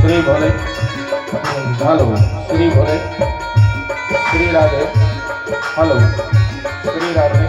श्री भोले hello Shri भोले Shri Radhe hello Shri Radhe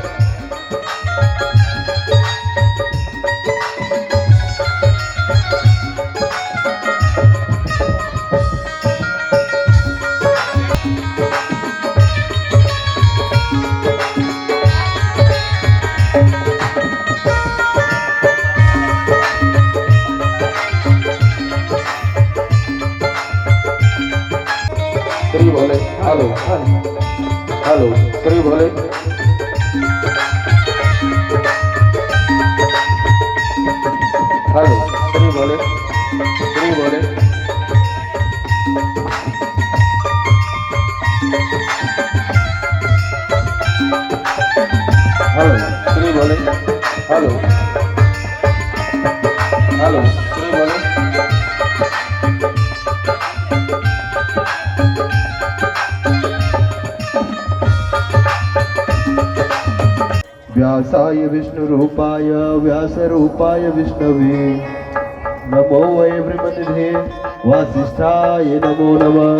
Shri भोले hello hello Shri भोले hello Shri भोले श्री भोले hello Shri भोले hello hello Shri भोले व्यासाय विष्णुरूपाय व्यासरूपाय विष्णवे नमो वै ब्रह्मनिधे वासिष्ठाय नमो नमः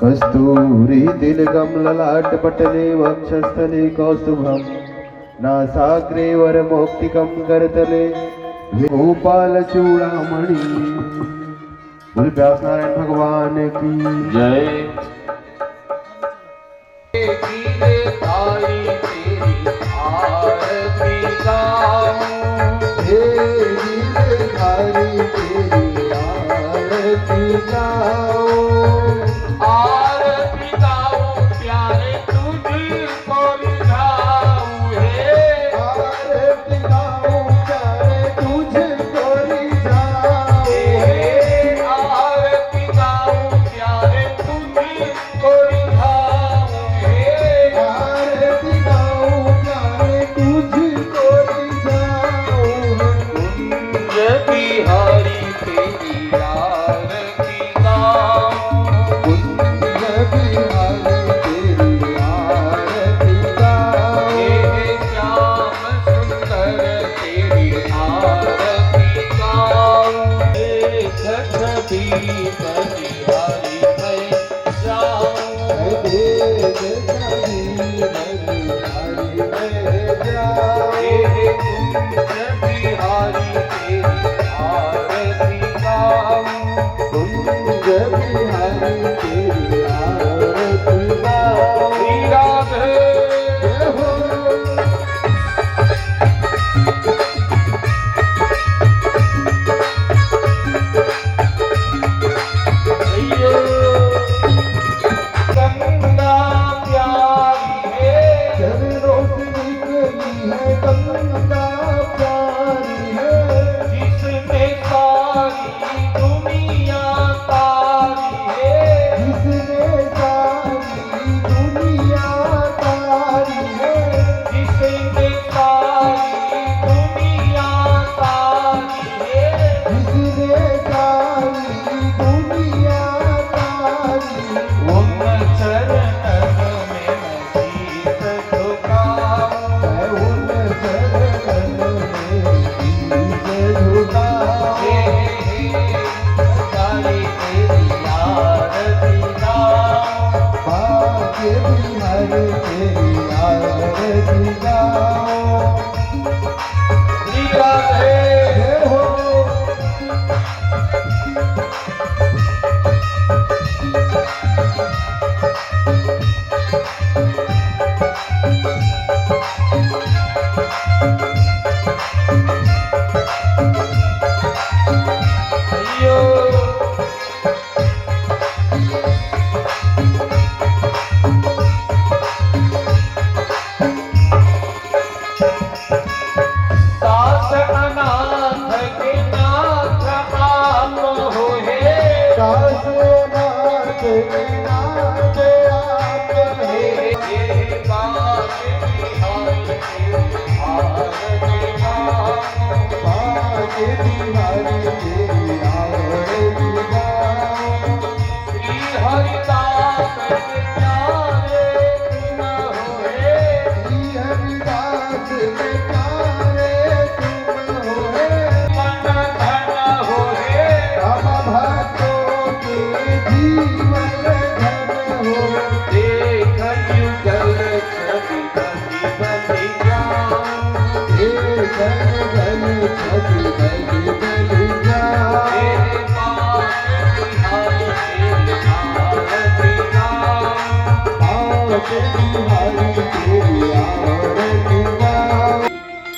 कस्तूरी तिलकं ललाटपटले वक्षस्थले कौस्तुभं नासाग्रे वरमौक्तिकं करतले गोपालचूड़ामणि। बोल व्यास नारायण भगवान की जय।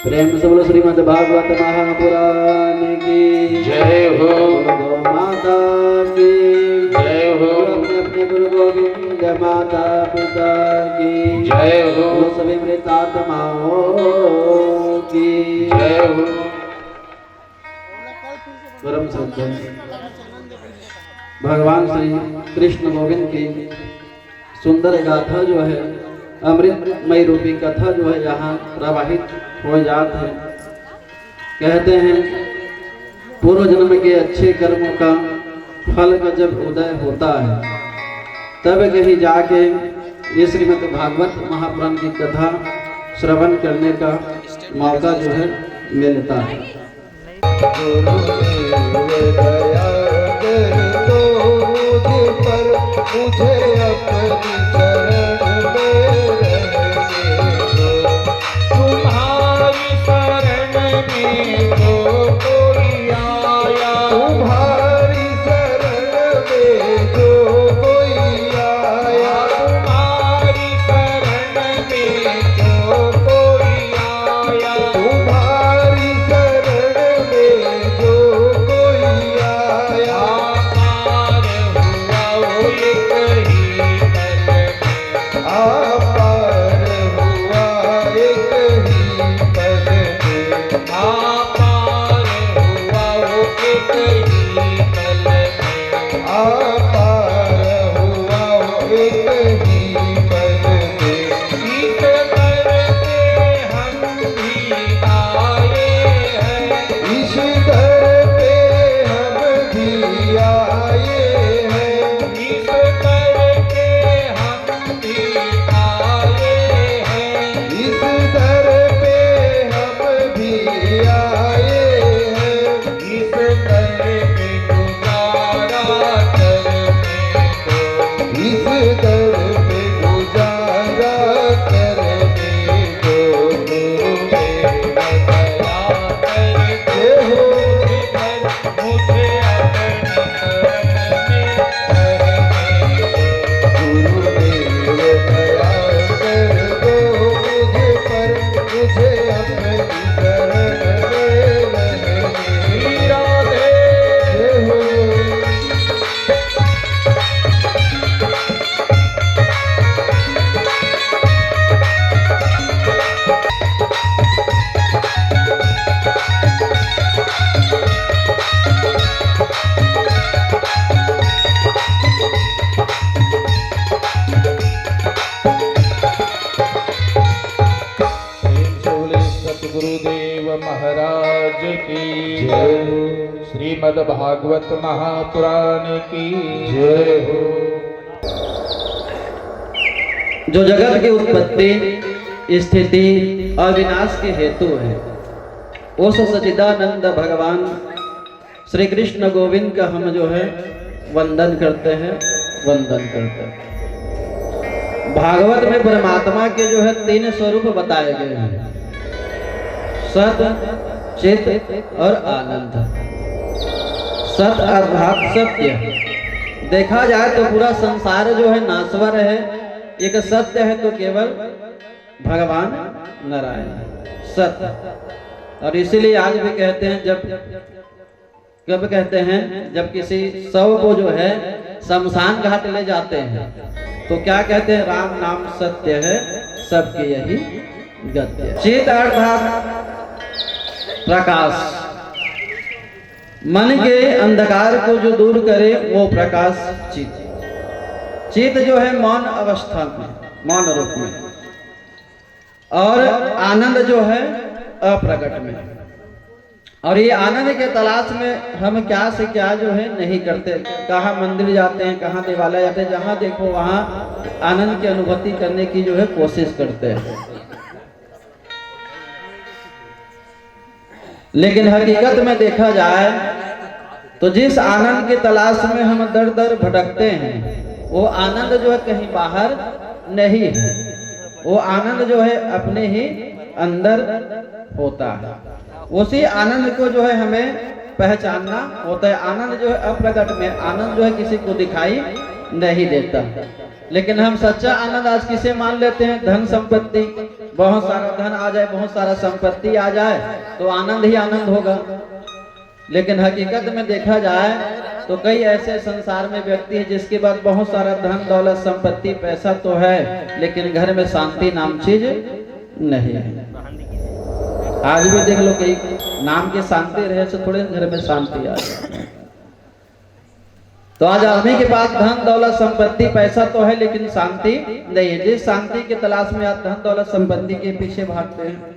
प्रेम से बोलो श्रीमद् भागवत महापुराण की जय हो। गौ माता की जय हो। अपने अपने गुरु गोविंद माता पिता की जय हो। सभी मृतात्माओं की जय हो। परम सत्य भगवान श्री कृष्ण गोविंद की सुंदर गाथा जो है, अमृतमय रूपी कथा जो है यहाँ प्रवाहित हो जाते हैं। कहते हैं पूर्व जन्म के अच्छे कर्मों का फल का जब उदय होता है तब कहीं जाके ये श्रीमद् भागवत महापुराण की कथा श्रवण करने का मौका जो है मिलता है। मुझे अपनी शरण तुम्हारी शरण में जो कोई आया, तुम्हारी शरण में जो कोई आया, तुम्हारी शरण में जो कोई आया, तुम्हारी शरण में जो कोई आया, पार हुआ एक ही पल में, पार हुआ एक ही पल में, पार हुआ एक ही पल में, इस दर पे हम भी आए हैं, इस दर पे हम भी आए हैं, इस दर पे हम भी आए हैं, इस दर पे हम भी आए हैं, इस दर पे गुजारा करने दो, इस दर पे गुजारा करने दो, गुरुदेव दया करते हो मुझे अपनी शरण में रहने दो, गुरुदेव दया कर दो मुझे पर, मुझे अपनी शरण में रहने दो, राधे हो। सतगुरुदेव महाराज की जय। श्रीमद् भागवत महापुराण की जय हो। जो जगत की उत्पत्ति स्थिति और विनाश के हेतु है उस सच्चिदानंद भगवान श्री कृष्ण गोविंद का हम जो है वंदन करते हैं, वंदन करते हैं। भागवत में परमात्मा के जो है 3 स्वरूप बताए गए हैं, सत, चित और आनंद। सत अर्थात सत्य। देखा जाए तो पूरा संसार जो है नाश्वर है, एक सत्य है तो केवल भगवान नारायण सत्य। और इसीलिए आज भी कहते हैं, कब कहते हैं, जब किसी शव को जो है शमशान घाट ले जाते हैं तो क्या कहते हैं, राम नाम सत्य है सबके यही गत्य। चित अर्थात प्रकाश, मन के अंधकार को जो दूर करे वो प्रकाश चित। चित जो है मौन अवस्था में, मौन रूप में, और आनंद जो है अप्रकट में। और ये आनंद के तलाश में हम क्या से क्या जो है नहीं करते, कहाँ मंदिर जाते हैं, कहाँ देवालय जाते हैं, जहाँ देखो वहाँ आनंद की अनुभूति करने की जो है कोशिश करते हैं। लेकिन हकीकत में देखा जाए तो जिस आनंद की तलाश में हम दर दर भटकते हैं वो आनंद जो है कहीं बाहर नहीं है, वो आनंद जो है अपने ही अंदर होता है। उसी आनंद को जो है हमें पहचानना होता है। आनंद जो है अप्रकट में, आनंद जो है किसी को दिखाई नहीं देता। लेकिन हम सच्चा आनंद आज किसे मान लेते हैं? धन संपत्ति, बहुत सारा धन आ जाए, बहुत सारा संपत्ति आ जाए तो आनंद ही आनंद होगा। लेकिन हकीकत में देखा जाए तो कई ऐसे संसार में व्यक्ति है जिसके पास बहुत सारा धन दौलत संपत्ति पैसा तो है, लेकिन घर में शांति नाम चीज नहीं है। आज भी देख लो कई नाम के शांति रहे तो थोड़े घर में शांति आ जाए। तो आज आदमी के पास धन दौलत संपत्ति पैसा तो है, लेकिन शांति नहीं है। जिस शांति की तलाश में आप धन दौलत संपत्ति के पीछे भागते हैं।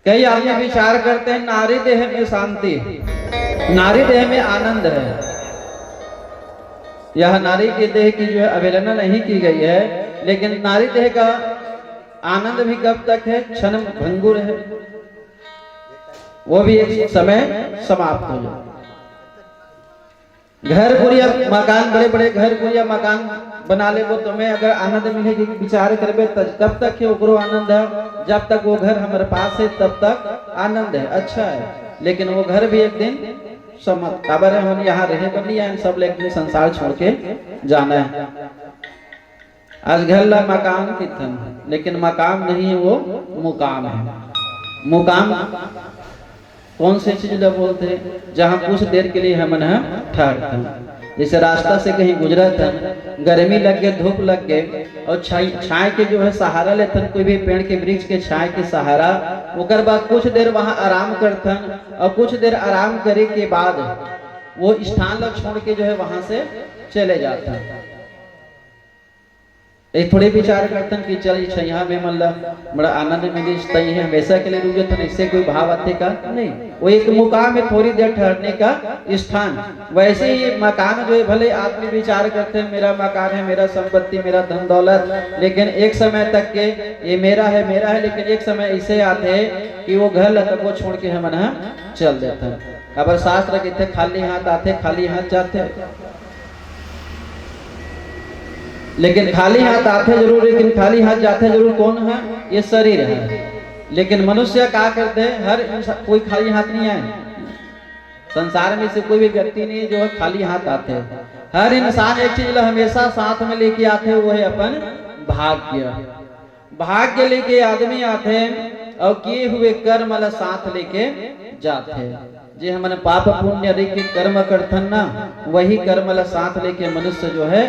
कई आदमी विचार करते हैं नारी देह में शांति, नारी देह में आनंद है। यह नारी की देह की जो है अवहेलना नहीं की गई है, लेकिन नारी देह का आनंद भी कब तक है? क्षण भंगुर है, वो भी एक समय समाप्त हो जाए। घर पुरिया मकान, बड़े बड़े घर पुरिया मकान बना ले, वो तुम्हें अगर आनंद मिलेगी विचार करबे तब तक है ओकरो आनंद है। जब तक वो घर हमारे पास है तब तक आनंद है, अच्छा है। लेकिन वो घर भी एक दिन समाप्त, खबर है हम यहाँ रहे बनी है, सब लेकिन संसार छोड़ के जाना है। आज घर ला मकान कितन, लेकिन मकान नहीं है, वो मुकाम है। मुकाम कौन सी चीज बोलते हैं? जहाँ कुछ देर के लिए हम ठहरते। जैसे रास्ता से कहीं गुजरा था, गर्मी लग गए, धूप लग गए, और छाए के जो है सहारा लेते, कोई भी पेड़ के वृक्ष के छाए के सहारा, उसके बाद कुछ देर वहां आराम करते, और कुछ देर आराम करे के बाद वो स्थान लग छोड़ के जो है वहां से चले जाते हैं। एक थोड़े विचार करते हैं कि चल यहाँ में मतलब बड़ा आनंद मिली तई है, हमेशा के लिए रुके थे, इससे कोई भाव आते का नहीं। वो एक मुकाम है, थोड़ी देर ठहरने का स्थान। वैसे ही मकान जो है, भले आदमी विचार करते हैं मेरा मकान है, मेरा संपत्ति, मेरा धन दौलत, लेकिन एक समय तक के ये मेरा है, लेकिन एक समय ऐसे आते हैं कि वो घर लग को छोड़ के हम चल देते हैं। अब शास्त्र कहते खाली हाथ आते, खाली हाथ जाते, लेकिन खाली हाथ आते जरूर, लेकिन खाली हाथ जाते जरूर। कौन है? ये शरीर है। लेकिन मनुष्य क्या करते हैं? हर कोई खाली हाथ नहीं आए। संसार में से कोई भी व्यक्ति नहीं जो है खाली हाथ आते हैं। हर इंसान एक चीज हमेशा साथ में लेके आते हैं, वो है अपन भाग्य। भाग्य लेके आदमी आते हैं और किए हुए कर्म वाला साथ लेके जाते हैं। जे हमने पाप पुण्य के कर्म करथन ना, वही कर्म वाला साथ लेके मनुष्य जो है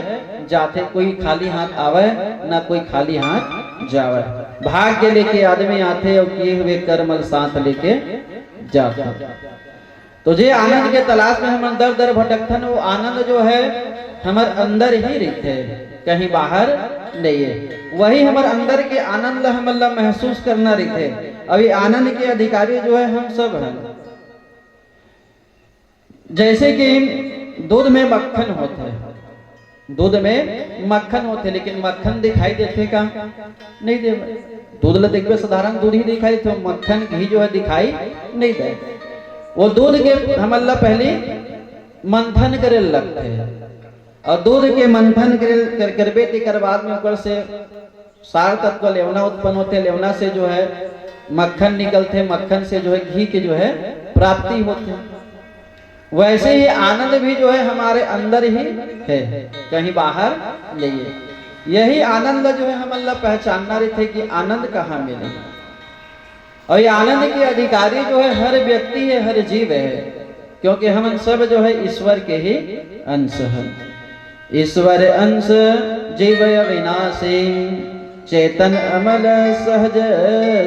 जाते। कोई खाली हाथ आवे ना कोई खाली हाथ जावे। भाग्य लेके आदमी आते और किए हुए कर्म वाला साथ लेके जाते। तो जे आनंद के तलाश में हम दर दर भटकथन, वो आनंद जो है हमारे अंदर ही रहते, कहीं बाहर नहीं है। वही हमारे अंदर के आनंद हम महसूस करना रहते। अभी आनंद के अधिकारी जो है हम सब हैं। जैसे कि दूध में मक्खन होते हैं, दूध में मक्खन होते, लेकिन मक्खन दिखाई देते का नहीं दे। दूध ला देखबे साधारण दूध ही दिखाई देते, मक्खन घी जो है दिखाई नहीं दे। वो दूध के हमला पहले मंथन करे लगते हैं, और दूध के मंथन करबे तेकर बाद में ऊपर से सार तत्व लेवना उत्पन्न होते, लेवना से जो है मक्खन निकलते, मक्खन से जो है घी के जो है प्राप्ति होती। वैसे ही आनंद भी जो है हमारे अंदर ही है, कहीं बाहर नहीं है। यही आनंद जो है हम अल्लाह पहचानना रहे थे कि आनंद कहाँ मिले। और ये आनंद के अधिकारी जो है हर व्यक्ति है, हर जीव है, क्योंकि हम सब जो है ईश्वर के ही अंश हैं। ईश्वर अंश जीव अविनाशी, चेतन अमल सहज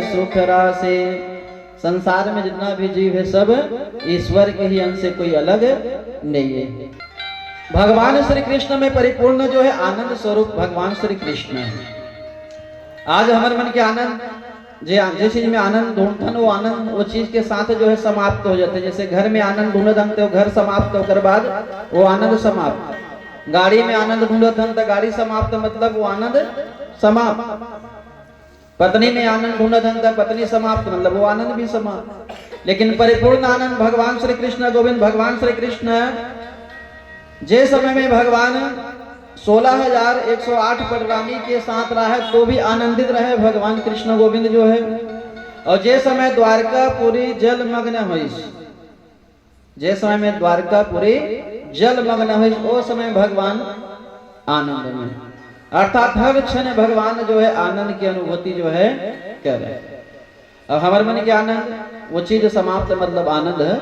सुख राशि। संसार में जितना भी जीव है सब ईश्वर के ही अंश से, कोई अलग नहीं है। भगवान श्री कृष्ण में परिपूर्ण जो है आनंद स्वरूप भगवान श्री कृष्ण है। आज हमारे मन के आनंद जिस चीज में आनंद ढूंढते वो आनंद वो चीज के साथ जो है समाप्त हो जाते। जैसे घर में आनंद ढूंढते हो, घर समाप्त होकर बाद वो आनंद समाप्त। गाड़ी में आनंद ढूंढते तो गाड़ी समाप्त, मतलब वो आनंद समाप्त। पत्नी में आनंद ढूंढते पत्नी समाप्त, मतलब वो आनंद भी समाप्त। लेकिन परिपूर्ण आनंद भगवान श्री कृष्ण गोविंद भगवान श्री कृष्ण जे समय में भगवान 16,108 पटरानी के साथ रहा है तो भी आनंदित रहे भगवान कृष्ण गोविंद जो है। और जे समय द्वारकापुरी जलमग्न हुई, जे समय में द्वारकापुरी जलमग्न हुई, वो समय भगवान आनंद में, अर्थात हर क्षण भगवान जो है आनंद की अनुभूति जो है कर रहे हैं। और हमारे मन के आनंद वो चीज समाप्त, मतलब आनंद है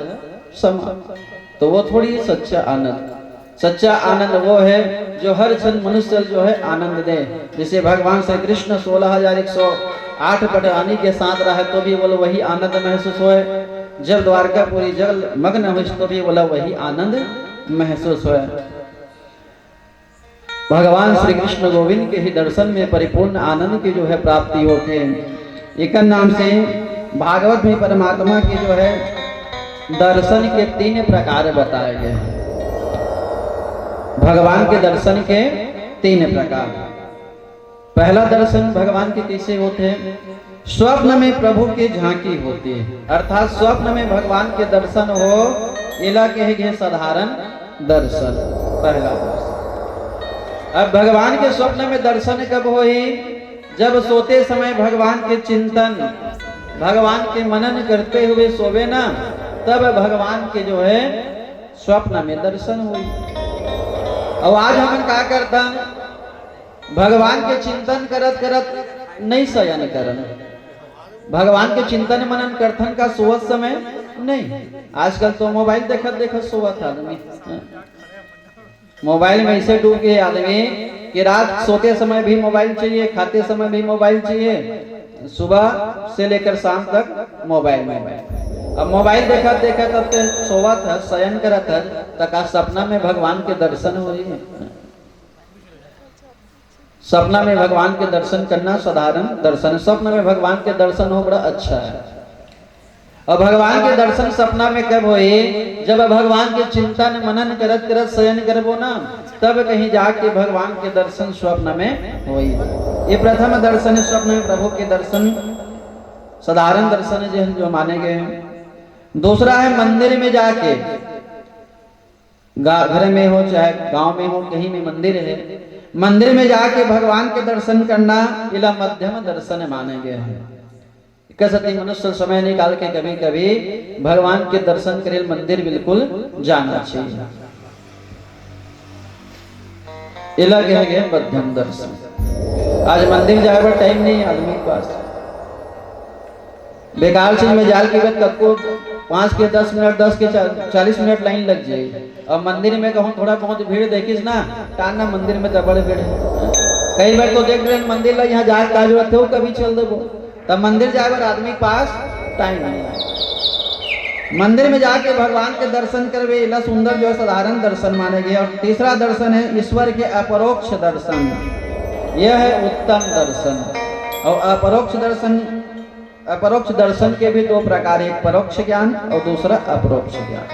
समाप्त, तो वो थोड़ी सच्चा आनंद। सच्चा आनंद वो है जो हर क्षण मनुष्य जो है आनंद दे। जैसे भगवान श्री कृष्ण 16,108 पटरानी के साथ रहे तो भी बोलो वही आनंद महसूस होए, जब द्वारकापुरी जल मग्न हुई तो भी बोला वही आनंद महसूस होए। भगवान श्री कृष्ण गोविंद के ही दर्शन में परिपूर्ण आनंद की जो है प्राप्ति होती है। एक नाम से भागवत में परमात्मा की जो है दर्शन के 3 प्रकार बताए गए हैं। भगवान के दर्शन के 3 प्रकार। पहला दर्शन भगवान के कैसे होते हैं? स्वप्न में प्रभु की झांकी होती है, अर्थात स्वप्न में भगवान के दर्शन हो, इला कहे साधारण दर्शन, पहला दर्शन। अब भगवान के स्वप्न में दर्शन कब हो? जब सोते समय भगवान के चिंतन, भगवान के मनन करते हुए सोवे ना, तब भगवान के जो है स्वप्न में दर्शन हुई। और आज हम क्या करता, भगवान के चिंतन करत करत नहीं शयन करन, भगवान के चिंतन मनन करथन का सोवत समय नहीं। आजकल तो मोबाइल देखत देखत सोवत आदमी, मोबाइल में ऐसे डूब गए आदमी कि रात सोते समय भी मोबाइल चाहिए, खाते समय भी मोबाइल चाहिए, सुबह से लेकर शाम तक मोबाइल में। अब मोबाइल देखा देखा तब तो सोवा था, शयन करा था, तक सपना में भगवान के दर्शन हो रही है। सपना में भगवान के दर्शन करना साधारण दर्शन, स्वप्न में भगवान के दर्शन हो बड़ा अच्छा है। और भगवान के दर्शन सपना में कब होए? जब भगवान के चिंतन मनन करत करत शयन करबो ना, तब कहीं जाके भगवान के दर्शन स्वप्न में होई। ये प्रथम दर्शन है, स्वप्न में प्रभु के दर्शन, साधारण दर्शन जो माने गए हैं। दूसरा है मंदिर में जाके, घर में हो चाहे गांव में हो, कहीं में मंदिर है, मंदिर में जाके भगवान के दर्शन करना, इला मध्यम दर्शन माने गए हैं। कसती मनुष्य समय निकाल के कभी कभी भगवान के दर्शन करे मंदिर बिल्कुल जाना चाहिए, इला कहे गए मध्यम दर्शन। आज मंदिर जाए पर टाइम नहीं आदमी के पास, बेकार चीज में जाल के बाद कब 5 के 10 मिनट 10 के 40 मिनट लाइन लग जाए। और मंदिर में कहूँ थोड़ा बहुत भीड़ देखिस ना, टाना मंदिर में तो बड़े भीड़ है। कई बार तो देख रहे मंदिर ला यहाँ जाए का जरूरत है, कभी चल दो, तब मंदिर जाए पर आदमी के पास टाइम नहीं है। मंदिर में जाके भगवान के दर्शन करवे, इला सुंदर जो साधारण दर्शन माने गए। और तीसरा दर्शन है ईश्वर के अपरोक्ष दर्शन, यह है उत्तम दर्शन। और अपरोक्ष दर्शन के भी 2 प्रकार, एक परोक्ष ज्ञान और दूसरा अपरोक्ष ज्ञान।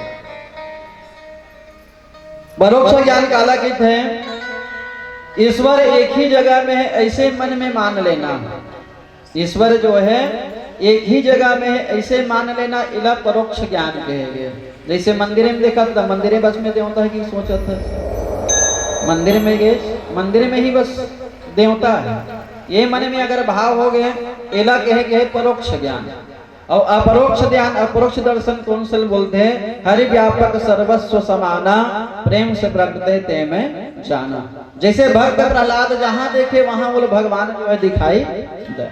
परोक्ष ज्ञान काला कहते हैं, ईश्वर एक ही जगह में है ऐसे मन में मान लेना। ईश्वर जो है एक ही जगह में है ऐसे मान लेना, इला परोक्ष ज्ञान कहेंगे। जैसे मंदिर में देखा था, मंदिर बस में देवता है कि सोचा था, मंदिर में गए, मंदिर में ही बस देवता है, ये मन में अगर भाव हो गए, इला कहे परोक्ष ज्ञान। और अपरोक्ष ज्ञान, अपरोक्ष दर्शन कौन से बोलते हैं? हरि व्यापक सर्वस्व समाना, प्रेम से प्रगटे ते में जाना। जैसे भक्त प्रहलाद जहां देखे वहां बोले भगवान जो है दिखाई दे।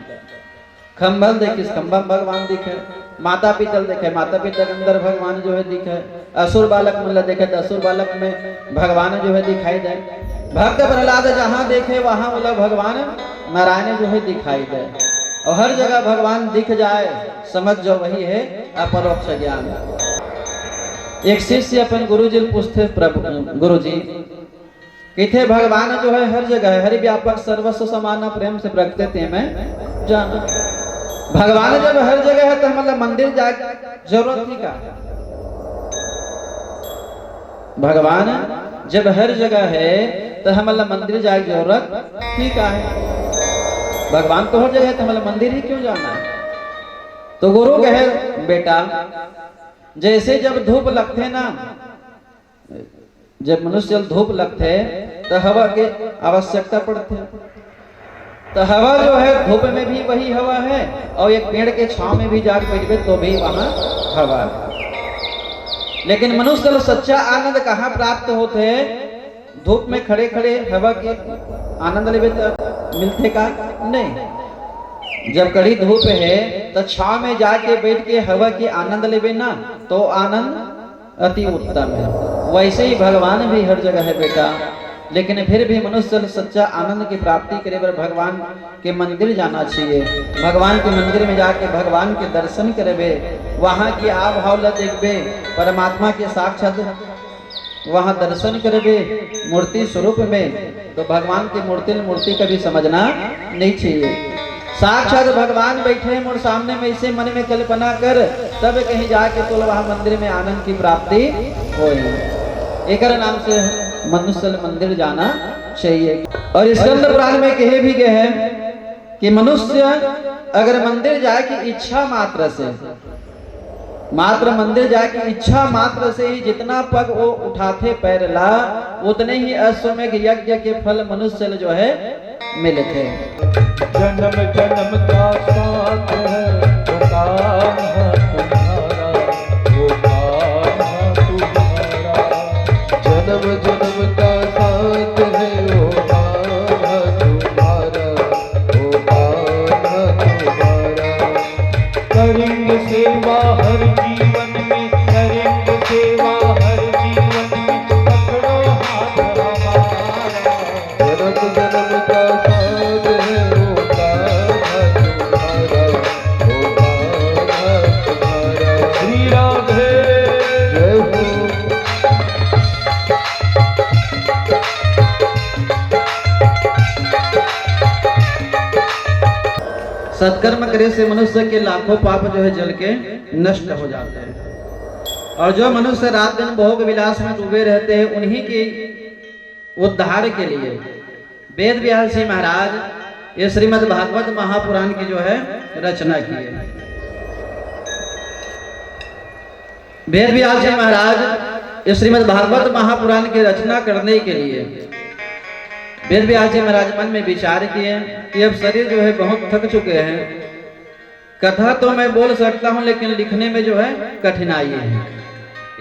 खम्भल देखिस खम्भा भगवान दिखे, माता पितल देखे माता पिता के अंदर भगवान जो है दिखे, असुर बालक मतलब देखे तो असुर बालक में भगवान जो है दिखाई दे। भक्त प्रहलाद जहाँ देखे वहां बोला भगवान नारायण जो है दिखाई दे। और हर जगह भगवान दिख जाए, समझ जो वही है अपरोक्ष ज्ञान। एक शिष्य अपन गुरु जी पूछते, प्रभु गुरु जी कहते भगवान जो है हर जगह है, हरि व्यापक सर्वस्व समाना, प्रेम से प्रगटे ते में जाना। भगवान जब हर जगह है तो मतलब मंदिर जा जरूरत नहीं का। भगवान जब हर जगह है तो हम मतलब मंदिर जाए जरूरत ठीक है। भगवान तो हर जगह है तो मतलब मंदिर ही क्यों जाना है? तो गुरु कहे बेटा, जैसे जब धूप लगते ना, जब मनुष्य धूप लगते तो हवा की आवश्यकता पड़ती है। तो हवा जो है धूप में भी वही हवा है और एक पेड़ के छांव में भी जाकर बैठे तो भी वहां हवा है। लेकिन मनुष्य को सच्चा आनंद कहाँ प्राप्त होते है? धूप में खड़े खड़े हवा के आनंद लेवे तो मिलते का नहीं। जब कड़ी धूप है तो छांव में जाके बैठ के हवा की आनंद लेवे ना तो आनंद अति उत्तम है। वैसे ही भगवान भी हर जगह है बेटा, लेकिन फिर भी मनुष्य सच्चा आनंद की प्राप्ति करे पर भगवान के मंदिर जाना चाहिए। भगवान के मंदिर में जाके भगवान के दर्शन करबे, वहाँ की आव भाव देखबे, परमात्मा के साक्षात वहाँ दर्शन करबे मूर्ति स्वरूप में, तो भगवान की मूर्ति कभी समझना नहीं चाहिए। साक्षात भगवान बैठे मोर सामने में इसे मन में कल्पना कर तब कहीं जाके तो वहाँ मंदिर में आनंद की प्राप्ति हो। एक नाम से मनुष्य मंदिर जाना चाहिए। और स्कंद पुराण में कहे भी गए हैं कि मनुष्य अगर मंदिर जाए की इच्छा मात्र से, मात्र मंदिर जाए की इच्छा मात्र से ही जितना पग वो उठाते पैर ला उतने ही अश्वमेघ यज्ञ के फल मनुष्य जो है मिलते। जन्म जन्म का साथ है वो काम है तुम्हारा, वो काम है तुम्हारा। जन्म जन्म का साथ है वो काम है तुम्हारा, वो काम है तुम्हारा। करेंगे सेवा हर जीवन में, करेंगे सेवा हर जीवन में, पकड़ो हाथ हमारा। जन्म जन्म का साथ है वो काम है तुम्हारा, वो काम है तुम्हारा। श्री राधे जय हो। सत्कर्म करे से मनुष्य के लाखों पाप जो है जल के नष्ट हो जाते हैं। और जो मनुष्य रात दिन भोग विलास में डूबे रहते हैं उन्हीं के उद्धार के लिए वेद व्यास जी महाराज ये श्रीमद् भागवत महापुराण की जो है रचना की है। वेद व्यास जी महाराज ये श्रीमद् भागवत महापुराण की रचना करने के लिए वेद व्यास जी महाराज मन में विचार किए कि अब शरीर जो है बहुत थक चुके हैं, कथा तो मैं बोल सकता हूं लेकिन लिखने में जो है कठिनाई है।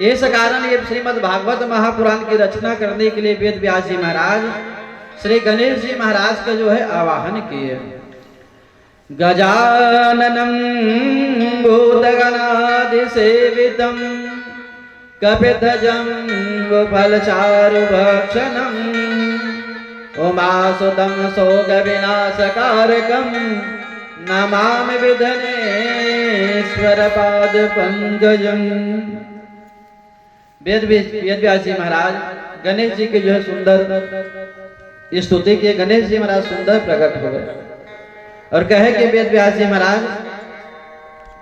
इस कारण ये श्रीमद् भागवत महापुराण की रचना करने के लिए वेद व्यास जी महाराज श्री गणेश जी महाराज का जो है आवाहन किए। गजाननम भूतगणादि सेवितम कपिध्वजं फलचारु भक्षणं उमासुतं शोक विनाशकारकं नमामि विघ्नेश्वर पाद पंकजं। वेद व्यास जी महाराज गणेश जी की जो है सुंदर स्तुति किए। गणेश जी महाराज सुंदर प्रकट हो गए और कहे कि वेद व्यास जी महाराज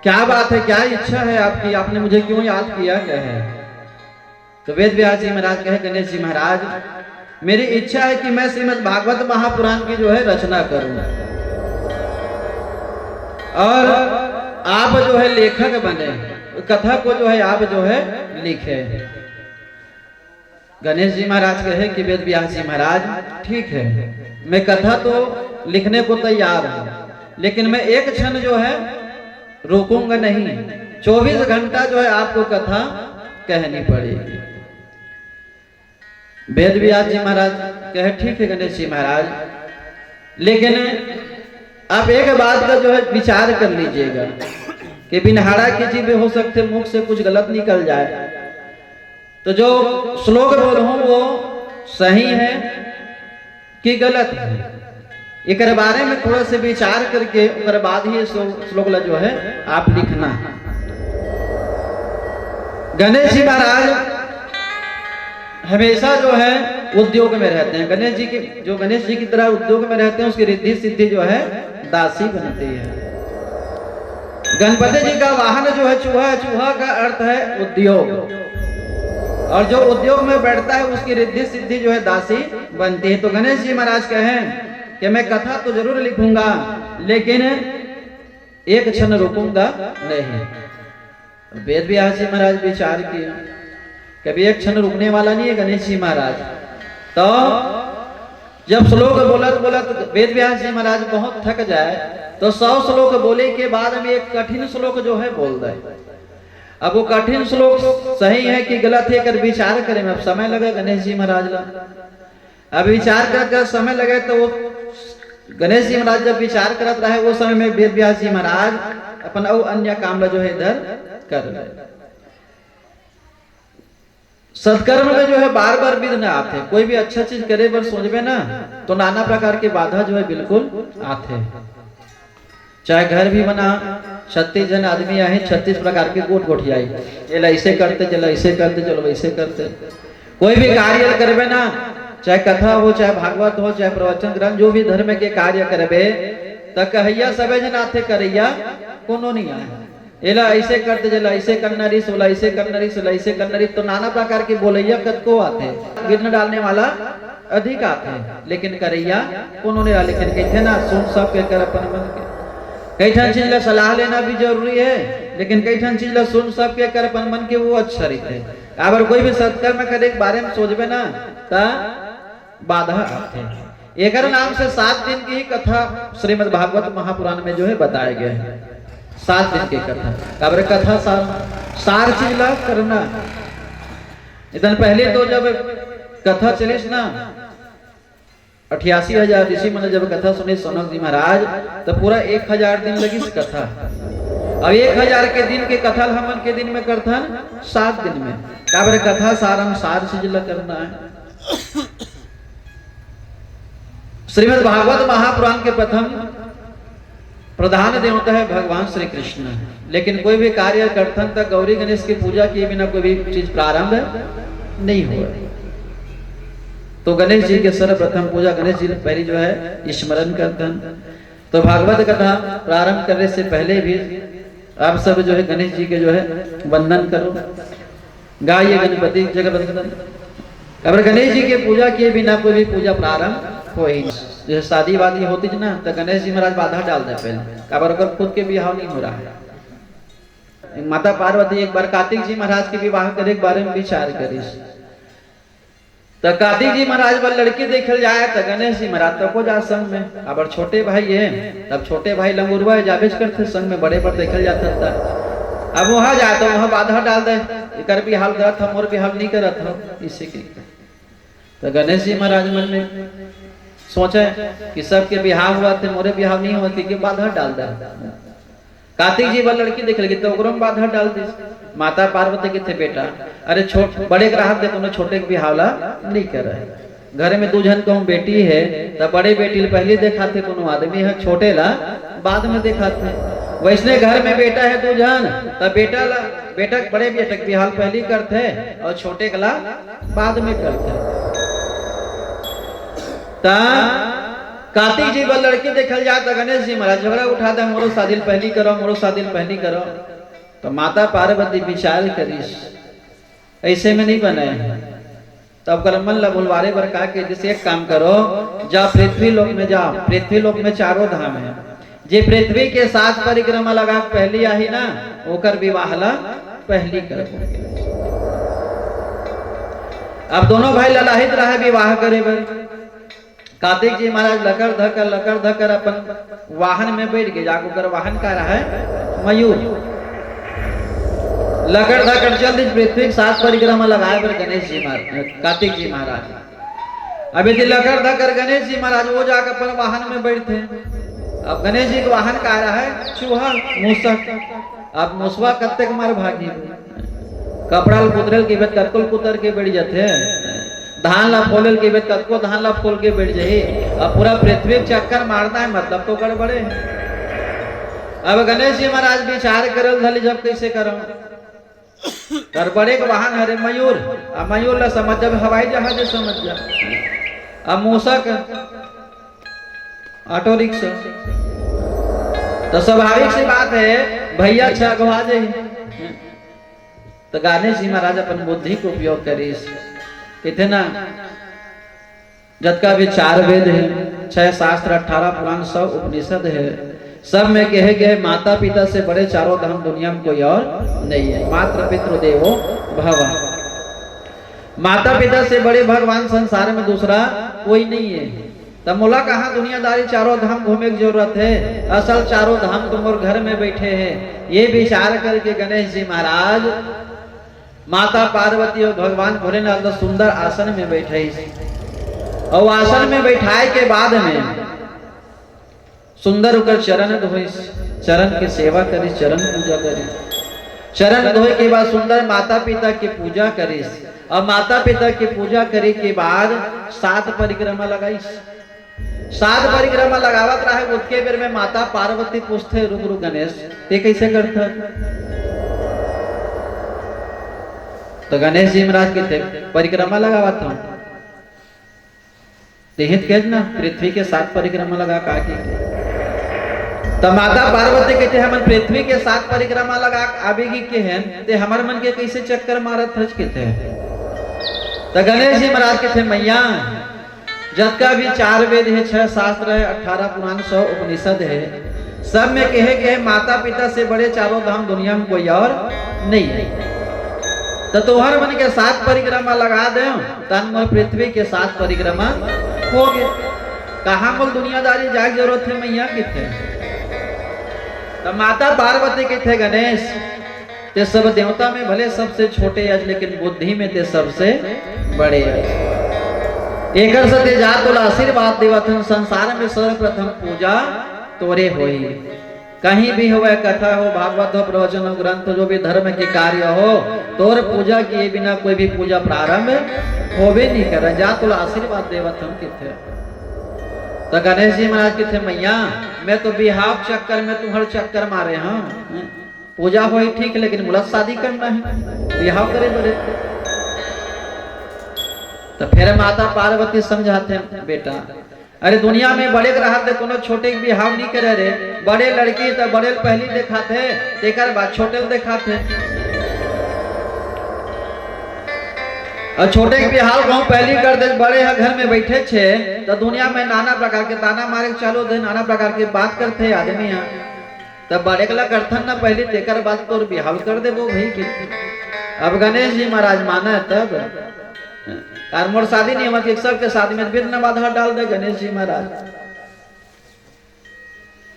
क्या बात है, क्या इच्छा है आपकी, आपने मुझे क्यों याद किया कहे। तो वेद व्यास जी महाराज कहे गणेश जी महाराज मेरी इच्छा है कि मैं श्रीमद् भागवत महापुराण की जो है रचना करूं और आप जो है लेखक बने, कथा को जो है आप जो है लिखे। गणेश जी महाराज कहे कि वेद व्यास जी महाराज ठीक है मैं कथा तो लिखने को तैयार हूं, लेकिन मैं एक क्षण जो है रोकूंगा नहीं, 24 घंटा जो है आपको कथा कहनी पड़ेगी। वेद व्यास जी महाराज कहे ठीक है गणेश जी महाराज, लेकिन आप एक बात का जो है विचार कर लीजिएगा कि बिनहाड़ा की चीजें हो सकते मुख से कुछ गलत निकल जाए, तो जो श्लोक बोलूं वो सही है कि गलत है, एक बारे में थोड़ा से विचार करके उसके बाद ही श्लोक जो है आप लिखना। गणेश जी महाराज हमेशा जो है उद्योग में रहते हैं। गणेश जी की तरह उद्योग में रहते हैं, उसकी रिद्धि सिद्धि जो है दासी बनती है। गणपति जी का वाहन जो है चूहा, चूहा का अर्थ है उद्योग, और जो उद्योग में बैठता है उसकी रिद्धि सिद्धि जो है दासी बनती है। तो गणेश जी महाराज कहें कि मैं कथा तो जरूर लिखूंगा लेकिन एक क्षण रुकूंगा नहीं। वेद व्यास जी महाराज विचार किए कभी एक क्षण रुकने वाला नहीं है गणेश जी महाराज। तो जब श्लोक बोलत बोलत वेद व्यास जी महाराज बहुत थक जाए तो 100 श्लोक बोले के बाद में एक कठिन श्लोक जो है बोल दे। अब वो कठिन श्लोक सही है कि गलत है कर विचार करें। अब समय लगे गणेश जी महाराज ला, अब विचार कर समय लगे तो वो गणेश जी महाराज जब विचार करत रहे वो समय में वेद व्यास जी महाराज अपन अन्य काम जो है इधर कर रहे। सत्कर्म में जो है बार बार विघ्न आते, कोई भी अच्छा चीज करे पर सोचबे ना तो नाना प्रकार के बाधा जो है बिल्कुल आते। चाहे घर भी बना 36 जन आदमी आए 36 प्रकार के गोट गोठियाई, चलो ऐसे करते चलो ऐसे करते चलो वैसे करते। कोई भी कार्य करबे ना, चाहे कथा हो चाहे भागवत हो चाहे प्रवचन ग्रंथ जो भी धर्म के कार्य करबे तो कहैया सबे जन आते करैया कोनो नहीं आए। एला ऐसे करते जला ऐसे करना रही सोला ऐसे करना रही सोला ऐसे करना रही, तो नाना प्रकार के बोलैया कद को आते, विघ्न डालने वाला अधिक आते हैं लेकिन करैया कोनो नहीं। लेकिन कहते ना सुन सब के कर अपन मन के, कई ठन चीज ला सलाह लेना भी जरूरी है लेकिन कई ठन चीज ला सुन सब के कर अपन मन के वो अच्छा रहते। अगर कोई भी सत्कर्म करे के बारे में सोचबे ना ता बाधा आते। एक नाम से 7 दिन की कथा श्रीमद् भागवत महापुराण में जो है बताया गया है। 7 दिन की कथा, काबर कथा सार चीज ला करना। इतन पहले तो जब कथा चलिस ना 88,000 ऋषि मन जब कथा सुने सनक जी महाराज तो पूरा 1000 दिन लगी इस कथा। अब 1000 के दिन के कथा हमन के दिन में करथन 7 दिन में। काबर कथा सारम सार चीज ला करना है। श्रीमद् भागवत महापुराण के प्रथम प्रधान देवता है भगवान श्री कृष्ण, लेकिन कोई भी कार्य करथन तक गौरी गणेश की पूजा किए बिना कोई भी चीज प्रारंभ नहीं हुआ। तो गणेश जी के सर्वप्रथम पूजा गणेश जी पहले जो है स्मरण करथन। तो भागवत कथा प्रारंभ करने से पहले भी आप सब जो है गणेश जी के जो है वंदन करो, गाइए गणपति जगवंदन। अगर गणेश जी के पूजा किए बिना कोई भी पूजा प्रारंभ हो ही नहीं। जैसे शादी वादी होती है ना तो गणेश जी महाराज बाधा डाल दे पहले, काबर अगर खुद के विवाह नहीं हो रहा है। माता पार्वती एक बार कार्तिक जी महाराज के विवाह करे के बारे में विचार करी तो कार्तिक जी महाराज पर लड़की देखल जाए तो गणेश जी महाराज तब को जा संग में। अब छोटे भाई है तब छोटे भाई लंगुरवा जावेज करते संग में, बड़े पर देखल जाता था। अब वहां जाए तो वहां बाधा डाल दे, कर भी हाल करत हम और भी हाल नहीं करत हो इसी के। तो गणेश जी महाराज मन में सोचे कि सबके बिहाव हुआ थे मोरे बिहाव नहीं होती कि बाधा डाल दे। कार्तिक जी वाला लड़की देख लगी तो ओकरो में बाधा डाल दी। माता पार्वती के थे बेटा अरे छोट बड़े ग्राहक देखो ना छोटे के बिहावला नहीं कर रहे। घर में 2 जन को बेटी है तो बड़े बेटी पहले देखाते कोनो आदमी है, छोटे ला बाद में दिखाते। वैसने घर में बेटा है 2 जन तब बेटा बड़े बेटे के बिहाव पहले करते और छोटे कला बाद में करते। कार्तिक जी पर लड़की देखल जाए तो गणेश जी महाराज झगड़ा उठा दे, मोरो शादी पहली करो मोरो शादी पहली करो। तो माता पार्वती विचार करीस ऐसे में नहीं बने। तब कर मन ला बुलवारे पर कहा कि जैसे एक काम करो जा पृथ्वी लोक में जाओ, पृथ्वी लोक में 4 धाम है, जे पृथ्वी के 7 परिक्रमा लगा पहली आई ना ओकर विवाह ला पहली कर। अब दोनों भाई ललाहित रहे विवाह करे बर। कार्तिक जी महाराज लकड़ धकर अपन वाहन में बैठ गए। जाको कर वाहन का रहा है मयूर। लकड़ धकर चल दी पृथ्वी 7 परिक्रमा लगाए पर गणेश जी महाराज कार्तिक जी महाराज। अभी लकड़ धकर गणेश जी महाराज वो जाकर अपन वाहन में बैठते। अब गणेश जी का वाहन का रहा है चूहा मूसक। अब मूसवा कत्ते मार भागी कपड़ा कुतरल के बेत कतकुल कुतर के बैठ जाते। धान ला फोलल के बेत कतको धान ला फोल के बैठ जाए। अब पूरा पृथ्वी चक्कर मारना है मतलब तो गड़बड़े। अब गणेश जी महाराज विचार करल धली जब कैसे करो गड़बड़े के वाहन हरे मयूर। अब मयूर ला समझ जब हवाई जहाज समझ जा। अब मूसक ऑटो रिक्शा। तो स्वाभाविक सी बात है भैया छगवा जाए। तो गणेश जी महाराज अपन बुद्धि को उपयोग करीस कितना जतका भी 4 वेद है 6 शास्त्र 18 पुराण 100 उपनिषद है, सब में कहे गए माता पिता से बड़े 4 धाम दुनिया में कोई और नहीं है। मात्र पितृ देवो भव। माता पिता से बड़े भगवान संसार में दूसरा कोई नहीं है। तब मोला कहाँ दुनियादारी चारों धाम घूमने की जरूरत है, असल चारों धाम तुम और घर में बैठे हैं। ये विचार करके गणेश जी महाराज माता पार्वती और भगवान भोलेनाथ सुंदर आसन में बैठे, और आसन में बैठाए के बाद में सुंदर होकर चरण धोई, चरण की सेवा करी, चरण पूजा करी। चरण धोए के बाद सुंदर माता पिता की पूजा करी, और माता पिता की पूजा करे के बाद 7 परिक्रमा लगाई। 7 परिक्रमा लगावत रहे। उसके बेर में माता पार्वती पूछते, रुक रुक गणेश ते कैसे करता? तो गणेश जी महाराज कहते परिक्रमा लगावत हूं। तेहित कह ना पृथ्वी के 7 परिक्रमा लगा का की। तो माता पार्वती कहते हमन पृथ्वी के 7 परिक्रमा लगा आबेगी के हैं, ते हमर मन के कैसे चक्कर मारत हज कहते। तो गणेश जी महाराज कहते मैया जतका भी 4 वेद है, 6 शास्त्र है, 18 पुराण, 100 उपनिषद है, सब में कहे गए माता पिता से बड़े चारों धाम दुनिया में कोई और नहीं है। तो तोहर मन के 7 परिक्रमा लगा दे, तन मोर पृथ्वी के 7 परिक्रमा हो गए। कहाँ मोल दुनियादारी जाग जरूरत है मैया किथे। तो माता पार्वती किथे गणेश ते सब देवता में भले सबसे छोटे आज, लेकिन बुद्धि में ते सबसे बड़े आज। एकर सते जा तोला आशीर्वाद देवथन, संसार में सर्वप्रथम पूजा तोरे होई। कहीं भी हो कथा हो, भागवत हो, प्रवचन हो, ग्रंथ जो भी धर्म के कार्य हो, तोर पूजा किए बिना कोई भी पूजा प्रारंभ होबे नहीं कर। जा तोला आशीर्वाद देवथन किथे। तो गणेश जी महाराज किथे मैया मैं तो बिहाव चक्कर में तुम्हारे चक्कर मारे। हाँ पूजा हो ठीक, लेकिन मुला शादी करना है, बिहाव करे बोले। तो फिर माता पार्वती समझाते हैं बेटा अरे दुनिया में बड़े ग्राहक दे कोनो छोटे के बिहाव नहीं करे रे। बड़े लड़की तो बड़े पहली दिखाते, तेकर बाद छोटे दिखाते। और छोटे के बिहाव गाँव पहली कर दे, बड़े घर में बैठे छे तो दुनिया में नाना प्रकार के ताना मारे चालू दे, नाना प्रकार की बात करते आदमी यहाँ। तब बड़े कला करथन ना पहले, तेकर बाद तो बिहाव कर दे वो भाई की। अब गणेश जी महाराज माना है तब यार मोर शादी नहीं हुआ, सबके शादी में वेद बाधा डाल दे गणेश जी महाराज।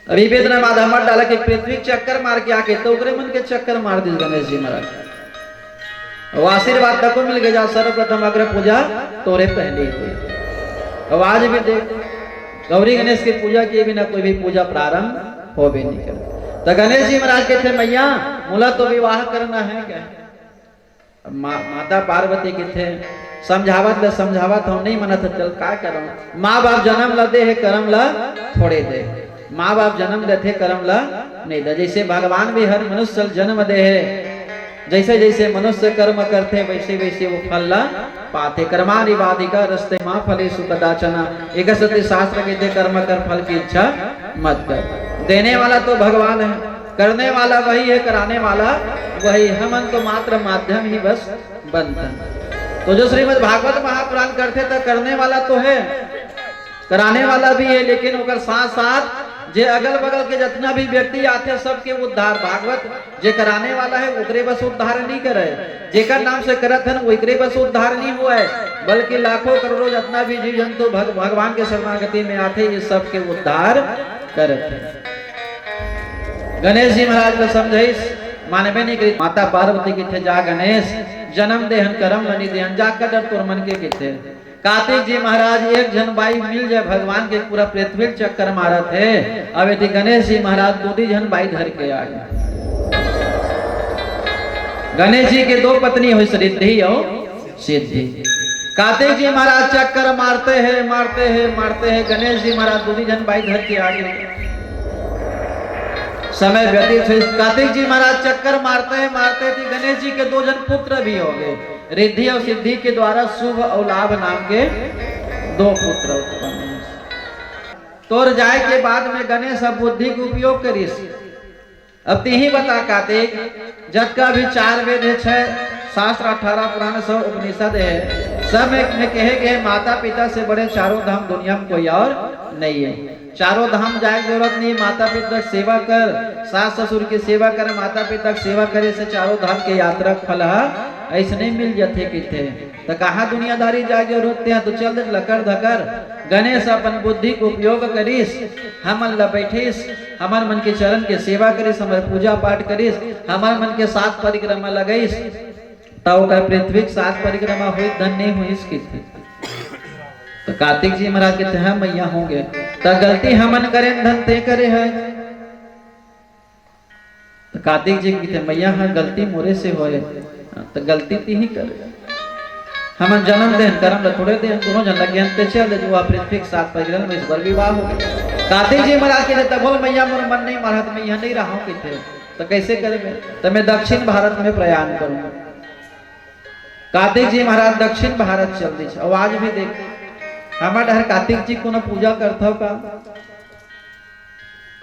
अभी वेद बाधा मत डाला कि पृथ्वी चक्कर मार के आके तो ओकरे मन के चक्कर मार दी गणेश जी महाराज। वो आशीर्वाद तक मिल गया, सर्वप्रथम अग्र पूजा तोरे पहले हुई। अब आज भी देख गौरी गणेश की पूजा किए बिना कोई भी पूजा प्रारंभ हो भी नहीं कर। तो गणेश जी महाराज कहते मैया मुला तो विवाह करना है क्या। माता पार्वती के थे समझावत हम नहीं मना था, चल का करूं। माँ बाप जन्म ला दे है, कर्म ला थोड़े दे। माँ बाप जन्म देते कर्म ला नहीं दे। जैसे भगवान भी हर मनुष्य जन्म दे है, जैसे जैसे मनुष्य कर्म करते वैसे वैसे वो फल ला पाते। कर्मानिवाधिका रस्ते माँ फले सुकदाचना। एक सत्य शास्त्र कहते कर्म कर फल की इच्छा मत कर। देने वाला तो भगवान है, करने वाला वही है, कराने वाला वही। हमन तो मात्र माध्यम ही बस बनता। तो जो श्रीमद् भागवत महापुराण करते तो करने वाला तो है, कराने वाला भी है, लेकिन ओकर साथ साथ जे अगल बगल के जितना भी व्यक्ति आते सबके उद्धार। भागवत जे कराने वाला है ओकरे बस उद्धार नहीं करे, जेकर नाम से करत है ओकरे बस उद्धार नहीं हुआ है, बल्कि लाखों करोड़ों जितना भी जीव जंतु भगवान के शरणागति में आते ये सबके उद्धार करते। गणेश जी महाराज को समझाइस मानवे नहीं करी। माता पार्वती की थे जा गणेश जन्म देहन करम लनी देहन जा कर तोर मन के किथे। कार्तिक जी महाराज एक जन बाई मिल जाए भगवान के पूरा पृथ्वी चक्कर मारा थे। अब यदि गणेश जी महाराज 2 जन बाई धर के आ गए। गणेश जी के 2 पत्नी हुई रिद्धि और सिद्धि। कार्तिक जी महाराज चक्कर मारते हैं। गणेश जी महाराज 2 जन बाई धर के आ गए। समय व्यतीत हुई। कार्तिक जी महाराज चक्कर मारते थे। गणेश जी के 2 जन पुत्र भी हो गए। रिद्धि और सिद्धि के द्वारा शुभ और लाभ नाम के 2 पुत्र उत्पन्न हुए। तोर जाए के बाद में गणेश अब बुद्धि का उपयोग करिस। अब तीही बता कार्तिक जत का भी 4 वेद है, 6 शास्त्र, 18 पुराण, 100 उपनिषद है, सब में कहे गए माता पिता से बड़े चारों धाम दुनिया में कोई और नहीं है। चारों धाम जाए की जरूरत नहीं, माता पिता की सेवा कर, सास ससुर की सेवा कर, माता पिता की सेवा करे से चारों धाम के यात्रा फल ऐसे नहीं मिल जाते किथे तो कहाँ दुनियादारी जागे रोते हैं तो चल दे लकर धकर गणेश अपन बुद्धि को उपयोग करीस हम अल्लाह बैठीस हमार मन के चरण के सेवा करीस हमारे पूजा पाठ करीस हमार मन के 7 परिक्रमा लगईस तब का पृथ्वी 7 परिक्रमा हुई धन नहीं हुई इसकी तो कार्तिक जी महाराज कहते हैं मैया होंगे तो गलती हमन करें धन ते करे है तो कार्तिक जी कहते मैया हाँ गलती मोरे से होए तो गलती ती ही करे हम जन्म देन कर्म थोड़े देन दोनों जन लगे अंते चल दे जो पृथ्वी 7 परिक्रमा में इस बार विवाह हो गया कार्तिक जी महाराज कहते तब बोल मैया मोर मन नहीं मारा मैं यहाँ नहीं रहा हूँ कहते तो कैसे करेंगे तो मैं दक्षिण भारत में प्रयाण करूंगा कार्तिक जी महाराज दक्षिण भारत चल दी और आज भी देख हमारे डर कार्तिक जी को न पूजा करता का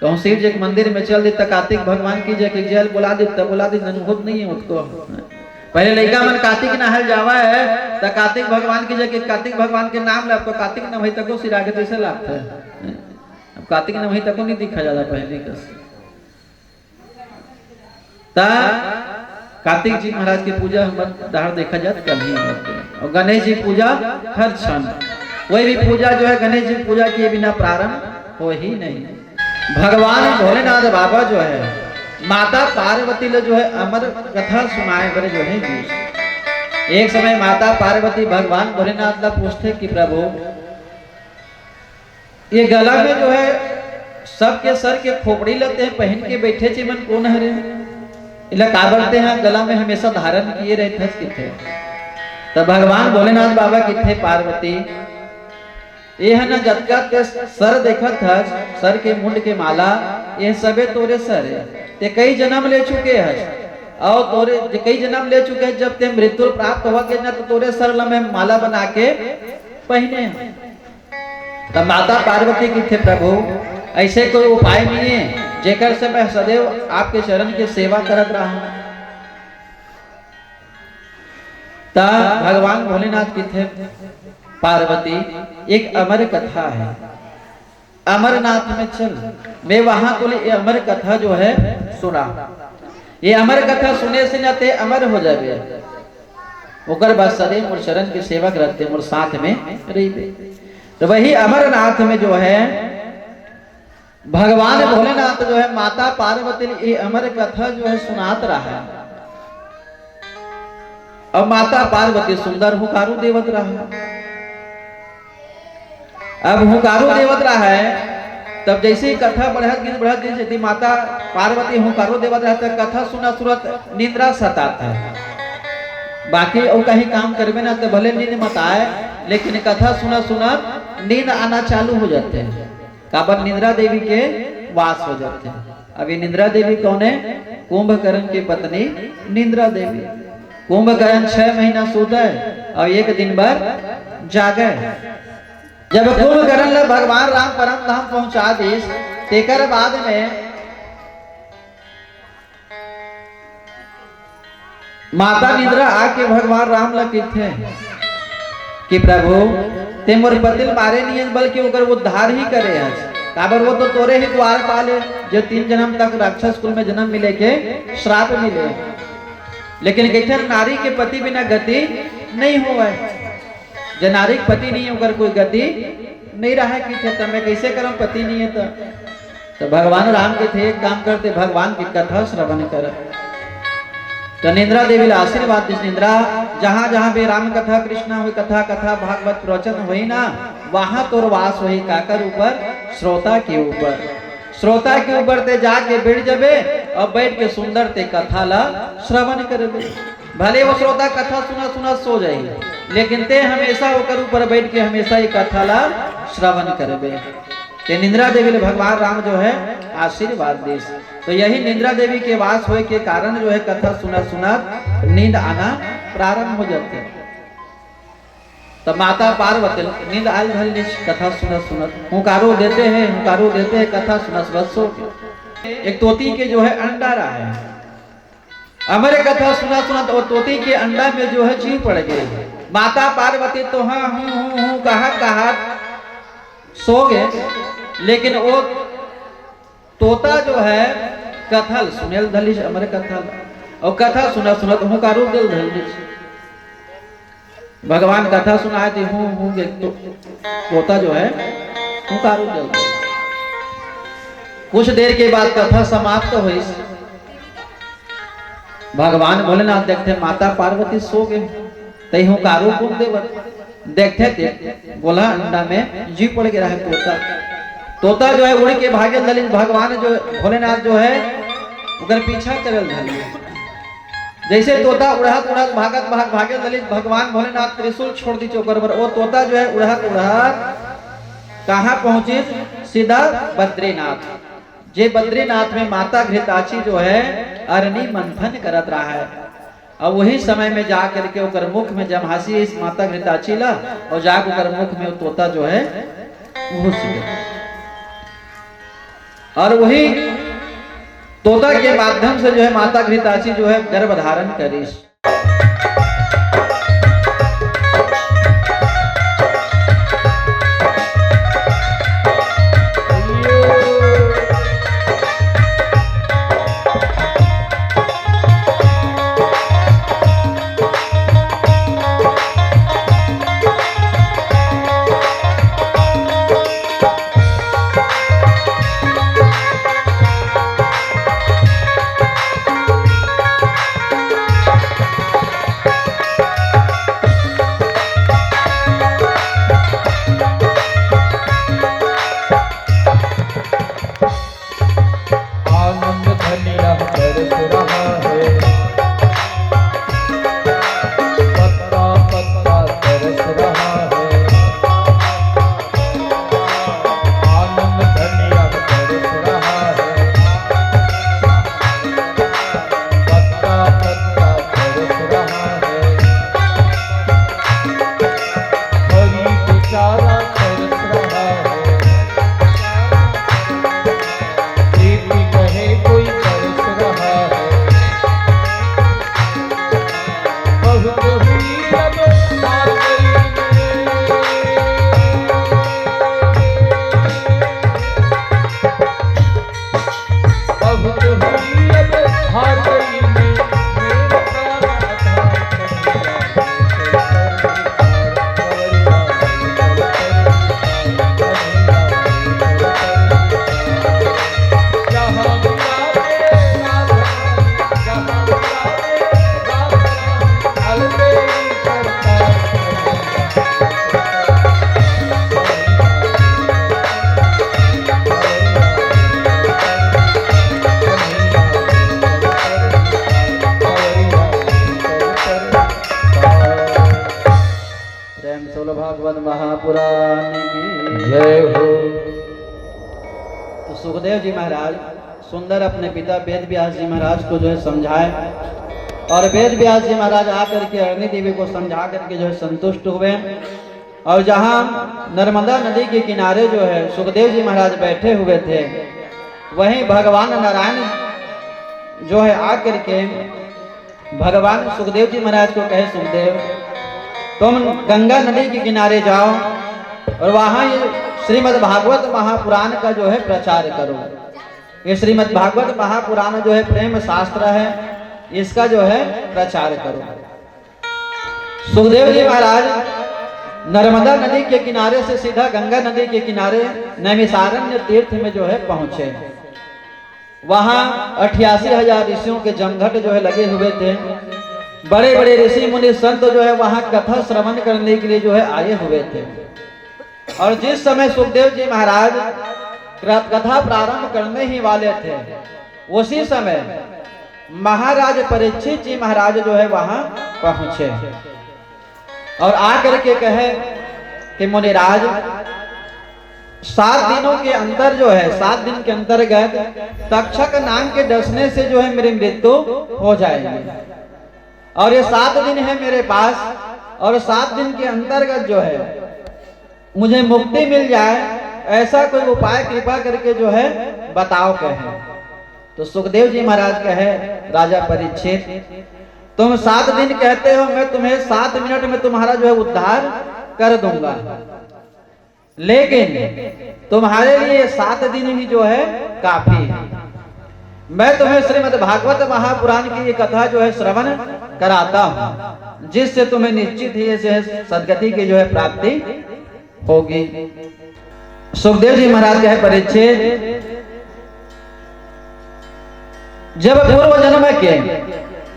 कहूँ शिव जी के मंदिर में चल दी तो कार्तिक भगवान की जय जल बुला दी तब बुला दी अनुभव नहीं है उसको पहले लड़का मन कार्तिक नहल जावा है तो कार्तिक भगवान की जगह कार्तिक भगवान के नाम ले आपको कार्तिक न वही तक सिरा के जैसे लगता है अब कार्तिक न वही तक नहीं दिखा ज्यादा पहले का कार्तिक जी महाराज की पूजा हम दाहर देखा जाए कल ही होते हैं और गणेश जी पूजा हर क्षण कोई भी पूजा जो है गणेश जी पूजा किए बिना प्रारंभ हो ही नहीं। भगवान भोलेनाथ बाबा जो है माता पार्वती ने जो है अमर कथा सुनाए बड़े जो है जी। एक समय माता पार्वती भगवान भोलेनाथ ला पूछते कि प्रभु ये गला में जो है सबके सर के खोपड़ी लेते हैं पहन के बैठे चिमन कौन हरे इला का बोलते हैं गला में हमेशा धारण किए रहते किथे तब भगवान भोलेनाथ बाबा किथे पार्वती ये है ना जतका के सर देखत है सर के मुंड के माला ये सबे तोरे सर है ते कई जन्म ले चुके हैं और तोरे कई जन्म ले चुके हैं जब ते मृत्यु प्राप्त हुआ के ना तो तोरे सर में माला बना के पहने तब माता पार्वती की थे प्रभु ऐसे कोई उपाय नहीं है जेकर से मैं सदैव आपके चरण की सेवा करत रहा हूं ता भगवान भोलेनाथ की थे पार्वती एक अमर कथा है अमरनाथ में चल मैं वहां को ये अमर कथा जो है सुना ये अमर कथा सुने से नाते अमर हो जाए ओकर बाद सदैव मोर चरण की सेवा करते मोर साथ में रही तो वही अमरनाथ में जो है भगवान भोलेनाथ जो है माता पार्वती ये अमर कथा जो है सुनात रहा है अब माता पार्वती सुंदर हुकारू देवत रहा अब हुकारू देवत रहा है तब जैसे ही कथा बढ़त जैसे माता पार्वती हुकारू देवत रहा तब कथा सुना सुरत निद्रा सताता है बाकी और कहीं काम करवे ना तो भले नींद मत आए लेकिन कथा सुना सुना नींद आना चालू हो जाते हैं काबर निद्रा देवी के वास हो जाते हैं। अब ये निद्रा देवी कौन है कुंभकर्ण की पत्नी निद्रा देवी कुंभकर्ण 6 महीना सोता है और एक दिन भर जागे जब कुंभकर्ण भगवान राम परम धाम पहुंचा दी तेकर बाद में माता निद्रा आके भगवान राम लगे थे कि प्रभु ते मोर पतिल मारे नहीं बल्कि ओकर वो उद्धार ही करे आज काबर वो तो तोरे ही द्वार पाले जो 3 जन्म तक राक्षस कुल में जन्म मिले के श्राप मिले लेकिन कहते नारी के पति बिना गति नहीं हुआ जो नारी के पति नहीं होकर कोई गति नहीं रहा कि थे मैं कैसे करम पति नहीं है तो भगवान राम के थे एक काम करते भगवान की कथा श्रवण कर तो निद्रा देवी आशीर्वाद निद्रा जहां जहां भी राम कथा कृष्णा हुई कथा कथा भागवत प्रवचन हुई ना वहां तोर वास हुई काकर ऊपर श्रोता के ऊपर ते जाके बैठ जबे और बैठ के सुंदर ते कथा ला श्रवण करबे भले वो श्रोता कथा सुना सुना सो जाए लेकिन ते हमेशा होकर ऊपर बैठ के हमेशा ये कथा ला श्रवण करबे ते निद्रा देवी ले भगवान राम जो है आशीर्वाद दे तो यही निद्रा देवी के वास होए के कारण जो है कथा सुना सुना नींद आना प्रारंभ हो जाते हैं। तो माता पार्वती नींद आयल भल कथा सुना सुना हुंकारो देते हैं कथा सुना सुना सो एक तोती के जो है अंडा रहा है हमारे कथा सुना सुना तो तोती के अंडा में जो है जीव पड़ गए माता पार्वती तो हाँ हूँ कहा सो गए लेकिन वो तोता जो है कथल सुनेल धलिश अमर कथल और कथा सुना सुना तो हुंकारो दिल धलिश भगवान कथा सुनाए थे हूँ तोता जो है पुकारू जल्दी। कुछ देर के बाद कथा समाप्त हुई। भगवान भोलेनाथ देखते माता पार्वती सो गए, तई हूँ कारू कौन देव देखते थे बोला अंडा में जी पड़ गया है तोता। तोता जो है उड़ के भागे ललित भगवान जो भोलेनाथ जो है उधर पीछा चल धलिए। जैसे तोता उड़हत उड़हत भागत भागे ललित भगवान भोलेनाथ त्रिशूल छोड़ दी चौकर पर। वो तोता जो है उड़हत उड़हत कहाँ पहुंचे? सीधा बद्रीनाथ। जे बद्रीनाथ में माता घृताची जो है अरणी मंथन करत रहा है। अब वही समय में जा करके ओकर मुख में जब हंसी इस माता घृताची ला और जाकर ओकर मुख में वो तोता जो है घुस गया। और वही तोता के माध्यम से जो है माता घृताची जो है गर्भ धारण करी। भागवत महापुराण की जय हो। तो सुखदेव जी महाराज सुंदर अपने पिता वेद व्यास जी महाराज को जो है समझाए और वेद व्यास जी महाराज आकर के अग्नि देवी को समझा करके जो है संतुष्ट हुए। और जहाँ नर्मदा नदी के किनारे जो है सुखदेव जी महाराज बैठे हुए थे वहीं भगवान नारायण जो है आकर के भगवान सुखदेव जी महाराज को कहे सुखदेव तुम गंगा नदी के किनारे जाओ और वहाँ ये श्रीमद् भागवत महापुराण का जो है प्रचार करो। ये श्रीमद् भागवत महापुराण जो है प्रेम शास्त्र है, इसका जो है प्रचार करो। सुखदेव जी महाराज नर्मदा नदी के किनारे से सीधा गंगा नदी के किनारे नैमिषारण्य तीर्थ में जो है पहुंचे। वहाँ 88,000 ऋषियों के जमघट जो है लगे हुए थे। बड़े बड़े ऋषि मुनि संत जो है वहाँ कथा श्रवण करने के लिए जो है आए हुए थे। और जिस समय सुखदेव जी महाराज कथा प्रारंभ करने ही वाले थे उसी समय महाराज परीक्षित जी महाराज जो है वहाँ पहुंचे और आकर के कहे कि मुनिराज 7 दिनों के अंदर जो है 7 दिन के अंतर्गत तक्षक नाम के डसने से जो है मेरी मृत्यु हो जाएगी और ये 7 दिन है मेरे पास और 7 दिन के अंतर्गत जो है मुझे मुक्ति मिल जाए, ऐसा कोई उपाय कृपा करके जो है बताओ कहे। तो सुखदेव जी महाराज कहे राजा परीक्षित तुम 7 दिन कहते हो, मैं तुम्हें 7 मिनट में तुम्हारा जो है उद्धार कर दूंगा, लेकिन तुम्हारे लिए 7 दिन ही जो है काफी है। मैं तुम्हें श्रीमद् भागवत महापुराण की ये कथा जो है श्रवण कराता हूं, जिससे तुम्हें निश्चित ही से सदगति की जो है प्राप्ति होगी। सुखदेव जी महाराज कहे परीक्षित, जब पूर्व जन्म के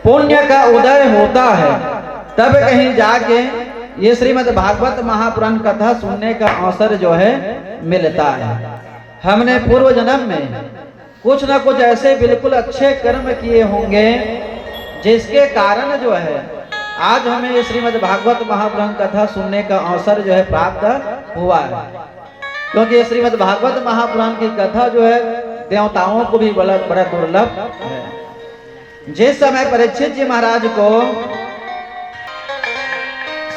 पुण्य का उदय होता है तब कहीं जाके ये श्रीमद् भागवत महापुराण कथा सुनने का अवसर जो है मिलता है। हमने पूर्व जन्म में कुछ ना कुछ ऐसे बिल्कुल अच्छे कर्म किए होंगे जिसके कारण जो है आज हमें ये श्रीमद् भागवत महापुराण कथा सुनने का अवसर जो है प्राप्त हुआ है। क्योंकि श्रीमद् भागवत महापुराण की कथा जो है देवताओं को भी बड़ा दुर्लभ है। जिस समय परीक्षित जी महाराज को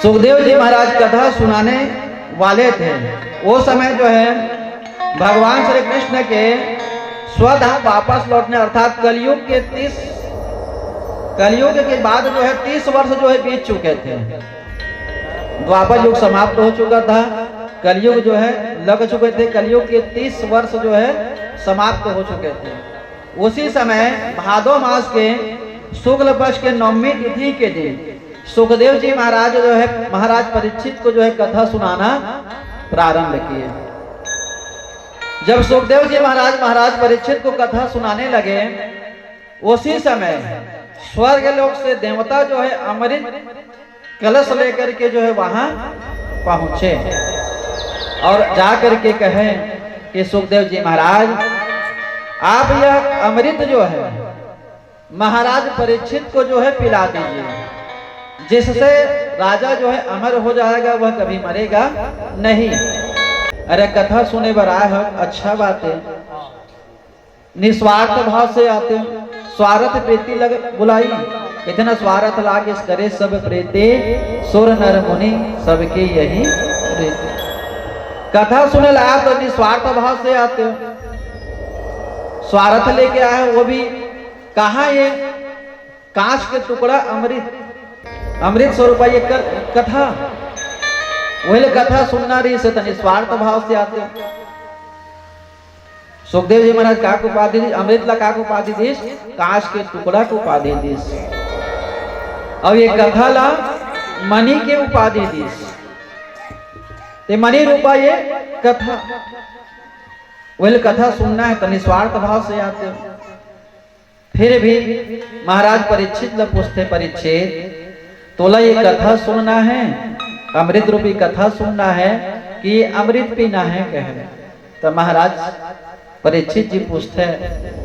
सुखदेव जी महाराज कथा सुनाने वाले थे, वो समय जो है भगवान श्री कृष्ण के स्वधाम वापस लौटने अर्थात कलयुग के बाद जो है 30 वर्ष जो है बीत चुके थे। द्वापर युग समाप्त हो चुका था, कलयुग जो है लग चुके थे, कलयुग के 30 वर्ष जो है समाप्त हो चुके थे। उसी समय भादो मास के शुक्ल पक्ष के 9वीं तिथि के दिन सुखदेव जी महाराज जो है महाराज परीक्षित को जो है कथा सुनाना प्रारंभ किए। जब सुखदेव जी महाराज परीक्षित को कथा सुनाने लगे, उसी समय स्वर्ग लोक से देवता जो है अमृत कलश लेकर के जो है वहां पहुंचे और जाकर के कहे कि सुखदेव जी महाराज, आप यह अमृत जो है महाराज परीक्षित को जो है पिला दीजिए, जिससे राजा जो है अमर हो जाएगा, वह कभी मरेगा नहीं। अरे कथा सुने पर आए हो, अच्छा बात है, निस्वार्थ भाव से आते, स्वार्थ प्रीति लग बुलाई, इतना स्वार्थ लागे करे सब प्रीति, सुर नर मुनि सबके यही प्रीति। कथा सुने लाया तो निस्वार्थ भाव से आते हो, स्वार्थ लेके आए, वो भी कहा ये कांच के टुकड़ा अमृत स्वरूप ये कथा, वही कथा सुनना रही से निस्वार्थ भाव से आते हो। सुखदेव जी महाराज का उपाधि दी, अमृत ला का उपाधि दी, कांच के टुकड़ा को उपाधि दी, और ये कथा ला मणि के उपाधि दी, ते मणि रूपा ये कथा, वही कथा सुनना है तो निस्वार्थ भाव से आते हो। फिर भी महाराज परीक्षित ला पूछते, परीक्षित तोला ये कथा सुनना है, अमृत रूपी कथा सुनना है कि अमृत पीना है कहे। तो महाराज परीक्षित जी पूछते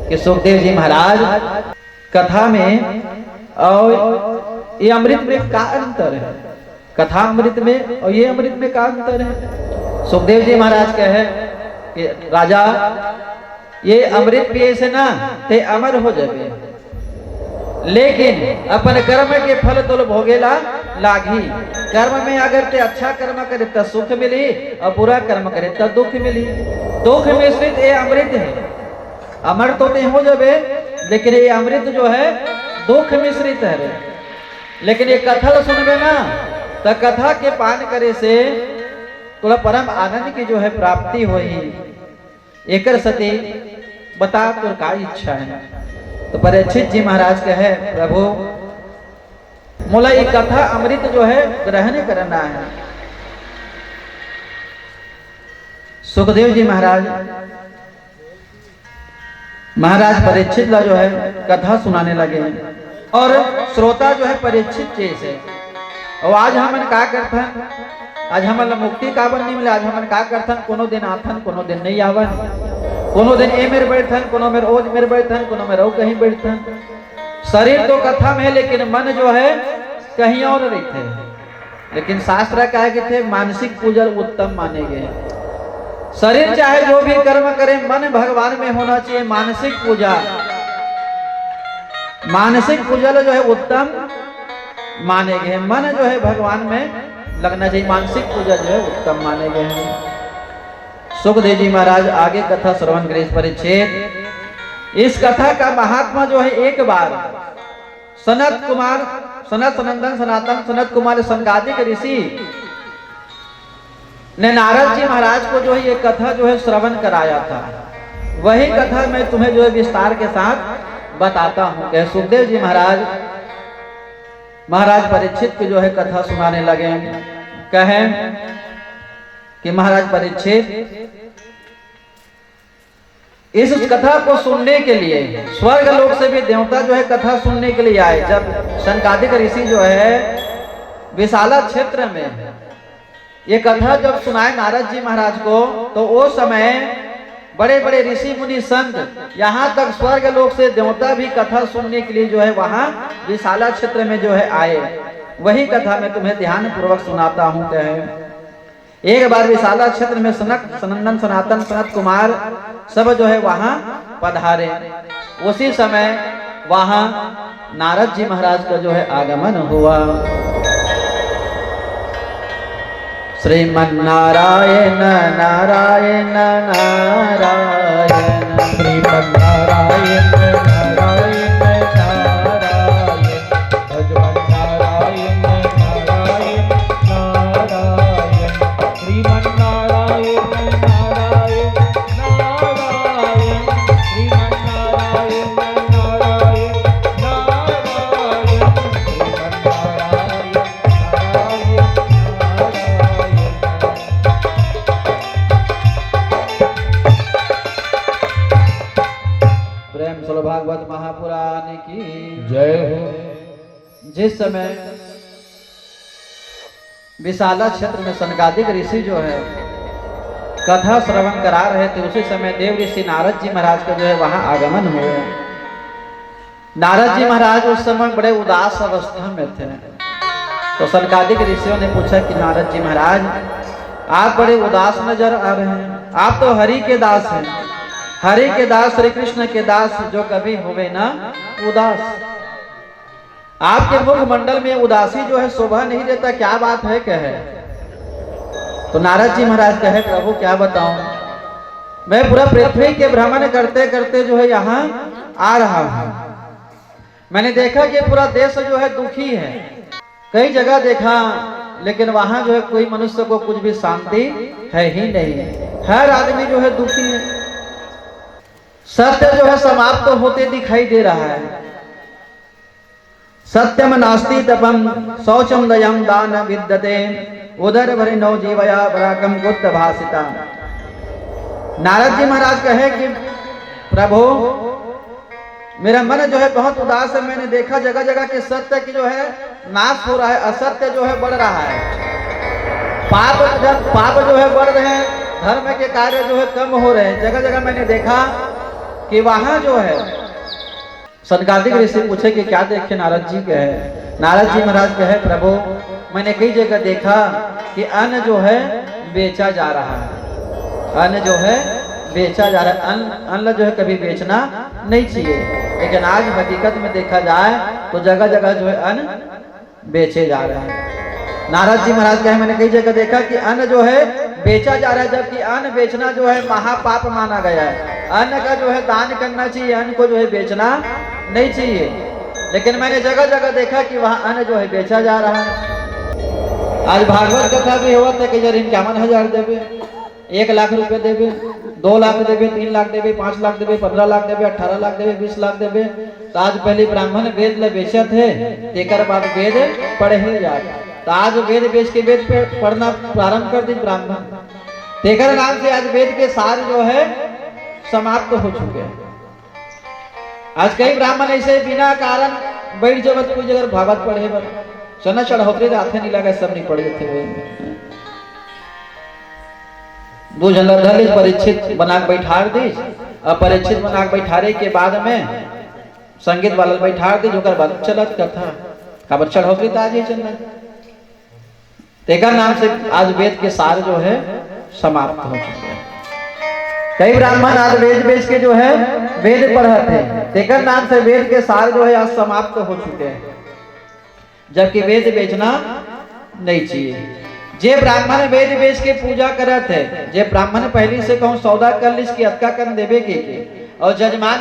कि सुखदेव जी महाराज, कथा में और ये अमृत में क्या अंतर है, कथा अमृत में और ये अमृत में क्या अंतर है। सुखदेव जी महाराज कहे कि राजा, ये अमृत पिए से ना ते अमर हो जाए, लेकिन अपन कर्म के फल तुल भोगेला लागी। कर्म में अगर ते अच्छा कर्म करे तो सुख मिली, और बुरा कर्म करे तो दुख मिली। दुख मिश्रित ये अमृत है, अमर तो नहीं हो जाए, लेकिन ये अमृत जो है दुख मिश्रित है। लेकिन ये कथा सुनबे ना तो कथा के पान करे से थोड़ा परम आनंद की जो है प्राप्ति होई। एकर सती बता तो का इच्छा है। तो परीक्षित जी महाराज कहे, प्रभु मोला ये कथा अमृत जो है ग्रहण करना है। सुखदेव जी महाराज परीक्षित ला जो है कथा सुनाने लगे, और श्रोता जो है परीक्षित जी से, और आज हमन का करथन, आज हमन मुक्ति का बन नहीं मिले, आज हमन का करथन, कोनो दिन आथन कोनो दिन नहीं आवन, कोनो दिन ए मेरे बैठन, कोनो मेरे ओज मेरे बैठन, कोनो मेरे कहीं बैठन। शरीर तो कथा में है, लेकिन मन जो है कहीं और रहते हैं। लेकिन शास्त्र कहा कि थे मानसिक पूजन उत्तम माने गए। शरीर चाहे जो भी कर्म करे, मन भगवान में होना चाहिए। मानसिक पूजा जो है उत्तम माने गए। मन जो है भगवान में लगना चाहिए, मानसिक पूजा जो है उत्तम माने गए हैं। सुखदेव जी महाराज आगे कथा श्रवण करें। परीक्षित, इस कथा का महात्मा जो है एक बार सनत कुमार संगादिक ऋषि ने नारद जी महाराज को जो है ये कथा जो है श्रवण कराया था। वही कथा मैं तुम्हें जो है विस्तार के साथ बताता हूँ। सुखदेव जी महाराज महाराज परीक्षित की जो है कथा सुनाने लगे। कहें कि महाराज परीक्षित, इस कथा को सुनने के लिए स्वर्ग लोक से भी देवता जो है कथा सुनने के लिए आए। जब शनकादिक ऋषि जो है विशाला क्षेत्र में ये कथा जब सुनाए नारद जी महाराज को, तो वो समय बड़े बड़े ऋषि मुनि संत यहाँ तक स्वर्ग लोक से देवता भी कथा सुनने के लिए जो है वहाँ विशाला क्षेत्र में जो है आए। वही कथा मैं तुम्हें ध्यान पूर्वक सुनाता हूँ। कहे एक बार विशाला क्षेत्र में सनक सनंदन सनातन सनत कुमार सब जो है वहाँ पधारे। उसी समय वहाँ नारद जी महाराज का जो है आगमन हुआ। श्रीमन्नारायण नारायण नारायण, श्रीमन्नारायण नारायण नारायण, भजमन्नारायण नारायण नारायण, श्रीमन्नारायण नारायण नारायण, श्रीमन्नारायण नारायण नारायण, प्रेम सलो भागवत महापुराण की जय हो। जिस समय विशाला क्षेत्र में सनकादिक ऋषि जो है कथा श्रवण करा रहे थे, उसी समय देव ऋषि नारद जी महाराज का जो है वहां आगमन हुआ। नारद जी महाराज उस समय बड़े उदास अवस्था में थे। तो सनकादिक ऋषियों ने पूछा कि नारद जी महाराज, आप बड़े उदास नजर आ रहे हैं। आप तो हरि के दास हैं, हरि के दास, श्री कृष्ण के दास, जो कभी होवे ना उदास। आपके मुख मंडल में उदासी जो है शोभा नहीं देता, क्या बात है कहे। तो नारद जी महाराज कहे, प्रभु क्या बताऊं, मैं पूरा पृथ्वी के भ्रमण करते करते जो है यहाँ आ रहा हूं। मैंने देखा कि पूरा देश जो है दुखी है। कई जगह देखा, लेकिन वहां जो है कोई मनुष्य को कुछ भी शांति है ही नहीं। हर आदमी जो है दुखी है। सत्य जो है समाप्त तो होते दिखाई दे रहा है। सत्यम नास्ति तपम शौचम दयम दान विद्यते उदर भरे नौ जीवया पराकम गुप्त भाषिता। नारद जी महाराज कहे कि प्रभु, मेरा मन जो है बहुत उदास है। मैंने देखा जगह जगह के सत्य की जो है नाश हो रहा है, असत्य जो है बढ़ रहा है। पाप जो है बढ़ रहे हैं, धर्म के कार्य जो है कम हो रहे हैं। जगह जगह मैंने देखा कि वहां जो है सनकादिक ऋषि पूछे कि क्या देखे। नारद जी कहे, नारद जी महाराज कहे, प्रभु मैंने कई जगह देखा कि अन्न जो है बेचा जा रहा है। अन्न जो है बेचा जा रहा है। अन्न जो है कभी बेचना नहीं चाहिए, लेकिन आज हकीकत में देखा जाए तो जगह जगह जो है अन्न बेचे जा रहे हैं। नारद जी महाराज कहे, मैंने कई जगह देखा कि अन्न जो है बेचा जा रहा है, जबकि अन्न बेचना जो है महापाप माना गया है। अन्न का जो है दान करना चाहिए, अन्न को जो है बेचना नहीं चाहिए। लेकिन मैंने जगह जगह देखा कि वहाँ अन्न जो है बेचा जा रहा है। आज भागवत कथा भी हुआ था कि जर 51,000 देवे, 1 लाख रुपए देवे, 2 लाख देवे, 3 लाख देवे, 5 लाख देवे, 15 लाख देवे, 18 लाख देवे, 20 लाख देवे। तो आज पहले ब्राह्मण वेद ले बेचत है, तेकर बाद वेद पढ़े ही जाए। तो आज वेद बेच के वेद पढ़ना प्रारंभ कर दी ब्राह्मण। तेकर नाम से आज वेद के सार जो है समाप्त हो चुके हैं। आज कई ब्राह्मण ऐसे बिना कारण बैठ जबत कोई जगह भागवत पढ़े बर चना चढ़ोतरी हाथे नहीं लगा, सब नहीं पढ़े थे। बुझल परीक्षित बना के बैठार दी। अब परीक्षित बना के बैठारे के बाद में संगीत वाला बैठार दी, जो बाद चलत कथा खबर चढ़ोतरी तो आज ही चलना। तेकर नाम से आज वेद के सार जो है समाप्त हो चुके हैं। कई ब्राह्मण आज वेद बेच के जो है वेद पढ़ते हैं, तेकर नाम से वेद के सार जो है आज समाप्त हो चुके हैं, जबकि वेद बेचना नहीं चाहिए। जे ब्राह्मण वेद बेच के पूजा करत है, जे ब्राह्मण पहले से कहूँ सौदा कर लिस की अतका कर देवे के और जजमान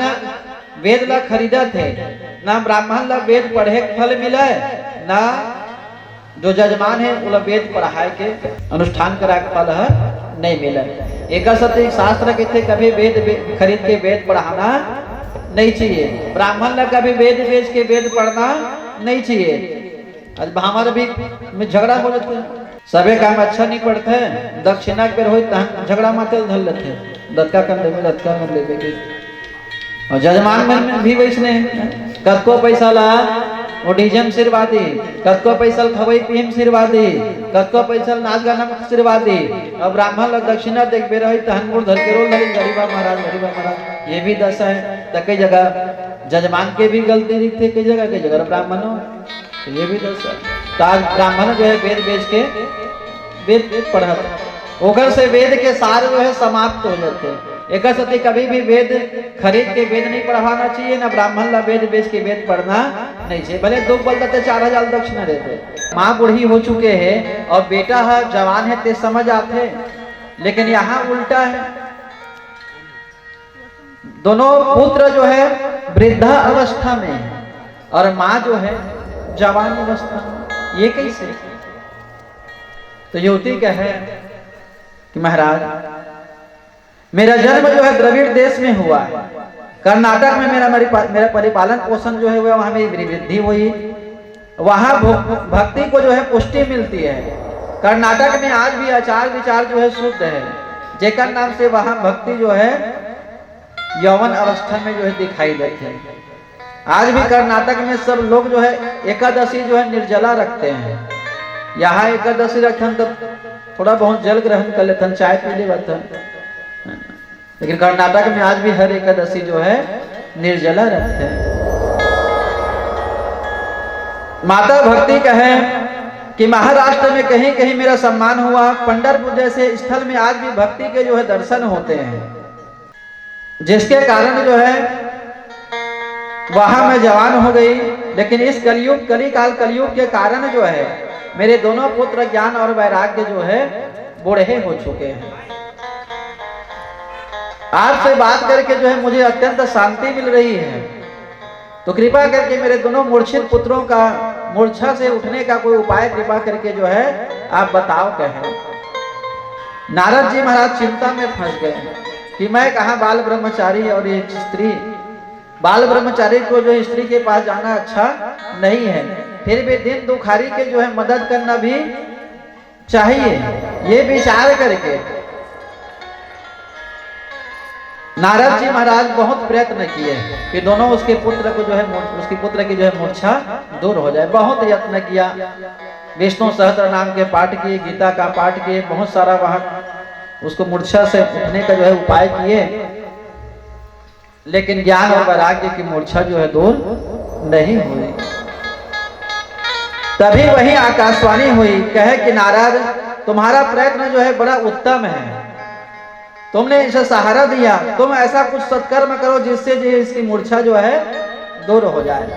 वेद ला खरीदत है, ना ब्राह्मण ला वेद पढ़े फल मिले, ना जो जजमान है वो वेद पढ़ाए के अनुष्ठान करा के फल नहीं मिले। एक सत्य शास्त्र के थे कभी वेद खरीद के वेद पढ़ाना नहीं चाहिए। ब्राह्मण ला कभी वेद बेच के वेद पढ़ना नहीं चाहिए। आज हमारे भी में झगड़ा हो जाते हैं, सबे काम अच्छा नहीं पड़ते हैं, दक्षिणा के बेर हो झगड़ा माते धर लेते हैं, दत्का कर लेवे दत्का कर लेवे के। और जजमान में भी वैसने कतको पैसा ला वो डीजम सिरवादी, कतको पैसा खवई पीम सिरवादी, कतको पैसा नाच गाना सिरवादी। अब ब्राह्मण लोग दक्षिणा देख बे रही तहन मुड़ धर के रोल लगे गरीबा महाराज, ये भी दशा है। तो कई जगह जजमान के भी गलती दिखते, कई जगह ब्राह्मणों, तो ये भी दशा है। तो आज ब्राह्मण जो है वेद बेच के वेद पढ़ाते, ओकर से वेद के सार जो है समाप्त हो जाते हैं। एक सती कभी भी वेद खरीद के वेद नहीं पढ़वाना चाहिए, ना ब्राह्मण ला वेद बेच के वेद पढ़ना नहीं चाहिए। भले दो बल देते 4000 दक्षिणा देते। माँ बूढ़ी हो चुके हैं और बेटा है जवान है ते समझ आते, लेकिन यहाँ उल्टा है। दोनों पुत्र जो है वृद्धा अवस्था में है और माँ जो है जवान अवस्था में, ये कैसे? तो युवती का है कि महाराज मेरा जन्म जो है द्रविड़ देश में हुआ है, कर्नाटक में मेरा परिपालन पोषण जो है वहाँ मेरी वृद्धि हुई, वहाँ भक्ति को जो है पुष्टि मिलती है। कर्नाटक में आज भी आचार विचार जो है शुद्ध है, जेकर नाम से वहाँ भक्ति जो है यौवन अवस्था में जो है दिखाई देते हैं। आज भी कर्नाटक में सब लोग जो है एकादशी जो है निर्जला रखते हैं। यहाँ एकादशी रखन तो थोड़ा बहुत जल ग्रहण कर लेते, चाय पी ले, लेकिन कर्नाटक में आज भी हर एकादशी जो है निर्जला रखते हैं। माता भक्ति कहे कि महाराष्ट्र में कहीं कहीं मेरा सम्मान हुआ, पंढरपुर जैसे स्थल में आज भी भक्ति के जो है दर्शन होते हैं, जिसके कारण जो है वहां मैं जवान हो गई। लेकिन इस कलयुग कलयुग के कारण जो है मेरे दोनों पुत्र ज्ञान और वैराग्य जो है बूढ़े हो चुके हैं। आपसे बात करके जो है मुझे अत्यंत शांति मिल रही है, तो कृपा करके मेरे दोनों मूर्छित पुत्रों का मूर्छा से उठने का कोई उपाय कृपा करके जो है आप बताओ कहे। नारद जी महाराज चिंता में फंस गए कि मैं कहा बाल ब्रह्मचारी और एक स्त्री, बाल ब्रह्मचारी को जो स्त्री के पास जाना अच्छा नहीं है, फिर भी दिन दुखारी के जो है मदद करना भी चाहिए। ये विचार करके नारद जी महाराज बहुत प्रयत्न किए कि दोनों उसके पुत्र को जो है उसकी पुत्र की जो है मूर्छा दूर हो जाए। बहुत यत्न किया, विष्णु सहस्त्र नाम के पाठ किए, गीता का पाठ किए, बहुत सारा वहां उसको मूर्छा से उठने का जो है उपाय किए, लेकिन ज्ञान और वैराग्य की मूर्छा जो है दूर नहीं हुई। तभी वही आकाशवाणी हुई, कहे कि नारद तुम्हारा प्रयत्न जो है बड़ा उत्तम है, तुमने इसे सहारा दिया, तुम ऐसा कुछ सत्कर्म करो जिससे जो इसकी मूर्छा जो है दूर हो जाए।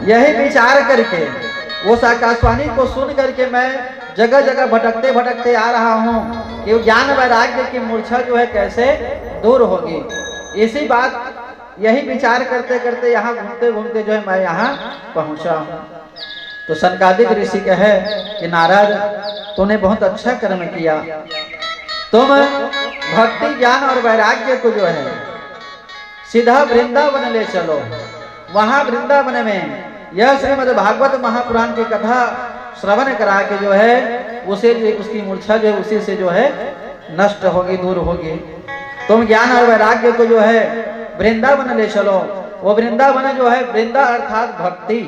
यही विचार करके उस आकाशवाणी को सुन करके मैं जगह जगह भटकते भटकते आ रहा हूँ कि ज्ञान वैराग्य की मूर्छा जो है कैसे दूर होगी। इसी बात यही विचार करते करते यहाँ घूमते घूमते जो है मैं यहाँ पहुँचा हूँ। तो सनकादिक ऋषि कहे कि नारद तूने बहुत अच्छा कर्म किया, तुम भक्ति ज्ञान और वैराग्य को जो है सीधा वृंदावन ले चलो। वहां वृंदावन में यह श्रीमद् भागवत महापुराण की कथा श्रवण करा के जो है उसे उसकी मूर्छा जो है उसी से जो है नष्ट होगी, दूर होगी। तुम ज्ञान और वैराग्य को जो है वृंदावन ले चलो। वो वृंदावन जो है, वृंदा अर्थात भक्ति,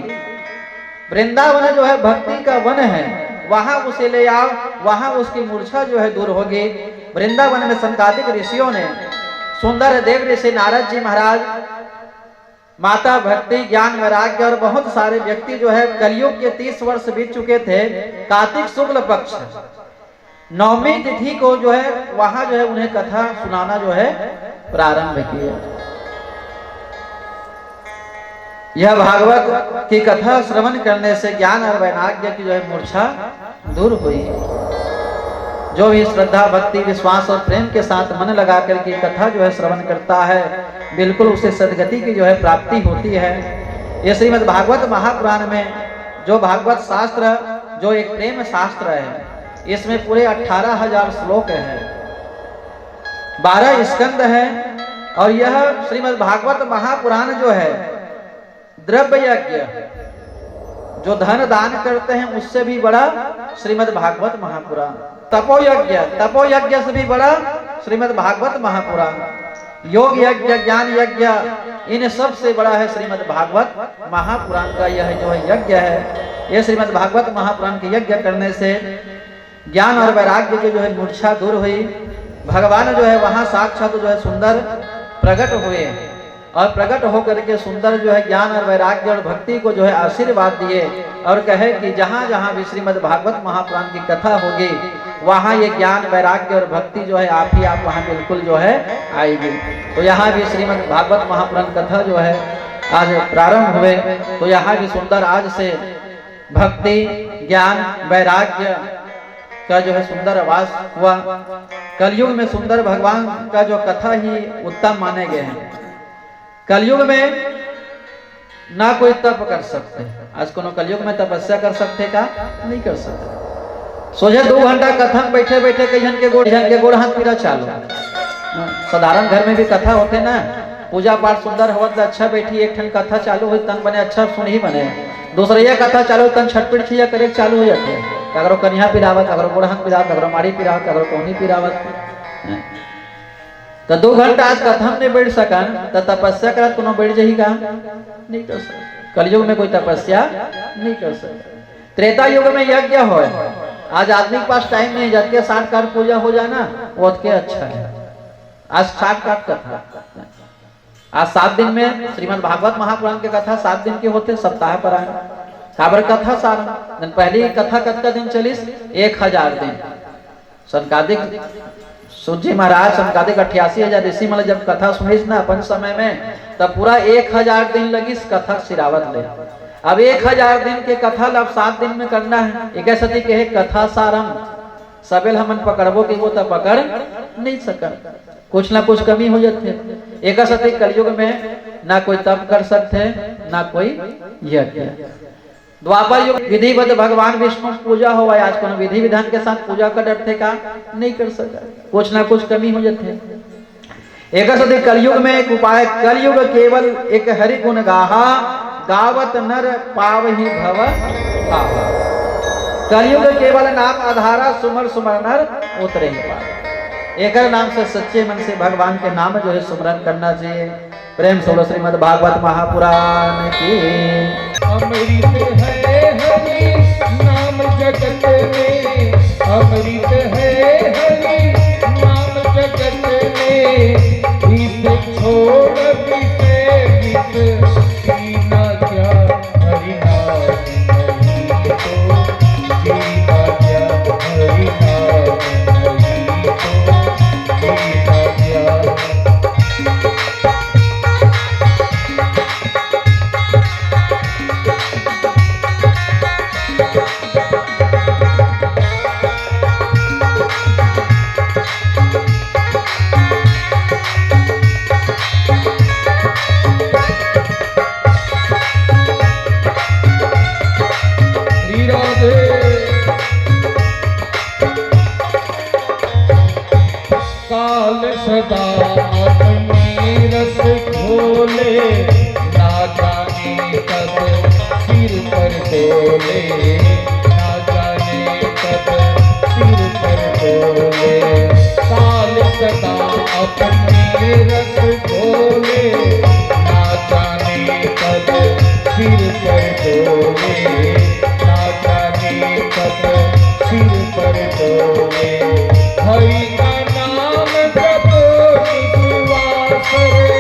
वृंदावन जो है भक्ति का वन है, वहां उसे ले आओ, वहां उसकी मूर्छा जो है दूर होगी। वृंदावन में संकादिक ऋषियों ने, सुंदर देव ऋषि नारद जी महाराज, माता भक्ति ज्ञान वैराग्य और बहुत सारे व्यक्ति जो है कलयुग के 30 वर्ष बीत चुके थे। कार्तिक शुक्ल पक्ष नवमी तिथि को जो है वहां जो है उन्हें कथा सुनाना जो है प्रारंभ किया। यह भागवत की कथा श्रवण करने से ज्ञान और वैराग्य की जो है मूर्छा दूर हुई। जो भी श्रद्धा भक्ति विश्वास और प्रेम के साथ मन लगा करके कथा जो है श्रवण करता है, बिल्कुल उसे सदगति की जो है प्राप्ति होती है। ये श्रीमद् भागवत महापुराण में जो भागवत शास्त्र जो एक प्रेम शास्त्र है, इसमें पूरे 18,000 श्लोक है, 12 स्कंद है। और यह श्रीमद् भागवत महापुराण जो है द्रव्य यज्ञ जो धन दान करते हैं उससे भी बड़ा श्रीमद् भागवत महापुराण, तपो यज्ञ से भी बड़ा श्रीमद् भागवत महापुराण, योग यज्ञ, ज्ञान यज्ञ, इन सब से बड़ा है श्रीमद् भागवत महापुराण का यह जो है यज्ञ है। यह श्रीमद् भागवत महापुराण के यज्ञ करने से ज्ञान और वैराग्य की जो है मूर्छा दूर हुई। भगवान जो है वहाँ साक्षात जो है सुंदर प्रकट हुए और प्रकट होकर के सुंदर जो है ज्ञान और वैराग्य और भक्ति को जो है आशीर्वाद दिए और कहे कि जहाँ जहाँ भी श्रीमद् भागवत महापुराण की कथा होगी वहाँ ये ज्ञान वैराग्य और भक्ति जो है आप ही आप वहाँ बिल्कुल जो है आएगी। तो यहाँ भी श्रीमद् भागवत महापुराण कथा जो है आज प्रारंभ हुए, तो यहाँ भी सुंदर आज से भक्ति ज्ञान वैराग्य का जो है सुंदर आवास हुआ। कलयुग में सुंदर भगवान का जो कथा ही उत्तम माने गए हैं। कलयुग में ना कोई तप कर सकते, आज कोनो कलयुग में तपस्या कर सकते का नहीं कर सकते। सोचे 2 घंटा कथा में बैठे बैठे कईहन के गोड़ हाथ पीरा चालू। साधारण घर में भी कथा होते ना, पूजा पाठ सुंदर हो, अच्छा बैठी एक ठन कथा चालू हुई तन बने अच्छा सुन ही बने, दूसरे ये कथा चालू तन छटपट छिया करे चालू हो जाते हैं। अगर कन्या पिरावत, अगर गोड़ हाथ पिरावत, अगर मारी पिरावत, अगर कौनी पिरावत। तो 2 घंटा आज कथा में बैठ सकन तो तपस्या करत कोनो बैठ जही का नहीं कर सकते। कलयुग में कोई तपस्या नहीं कर सकते। त्रेता युग में यज्ञ हो, आज आदमी के पास टाइम नहीं, जब के 60 काट पूजा हो जाना वो के अच्छा है। आज 60 काट कथा, आज 7 दिन में श्रीमद् भागवत महापुराण की कथा 7 दिन के होते, सप्ताह पर आए काबर कथा सारा दिन। पहली कथा कतका दिन चलिस 1000 दिन। सनकादिक सूर्य महाराज सनकादिक 88,000 ऋषि मतलब जब कथा सुनिस ना अपन समय में तब पूरा 1000 दिन लगिस कथा सिरावत ले। अब 1000 दिन के कथा अब 7 दिन में करना है। एक सती कहे कथा सारम सबेल हमन पकड़बो कि वो तो पकड़ नहीं सकन, कुछ ना कुछ कमी हो जाते। एक सती कलयुग में ना कोई तप कर सकते ना कोई यज्ञ। द्वापर युग विधिवत भगवान विष्णु पूजा हो, आज कोनो विधि विधान के साथ पूजा का डर थे का नहीं कर सका, कुछ ना कुछ कमी हो जाते। एक सती कलयुग में एक उपाय, कलयुग केवल एक हरि गुण गाहा गावत नर पावहि भव पावा। कलयुग केवल नाम आधारा सुमर सुमर नर उतरे ही पावे। एक नाम से सच्चे मन से भगवान के नाम जो है सुमरन करना चाहिए। प्रेम से श्रीमद् भागवत महापुराण की। अमृत है हरि नाम जगत में, अमृत है हरि नाम जगत में, इस छोड़ बिसे बिस जीना क्या हरि नाम नहीं तो जीना क्या हरि नाम नहीं तो जीना क्या। सदा अपने रस खोले, ना जाने कब सिर पर डोले, ना जाने कब सिर पर डोले। काल सदा अपने रस खोले, ना जाने कब सिर पर डोले, ना जाने कब सिर पर डोले। हरि का नाम जपो निश्वास रे,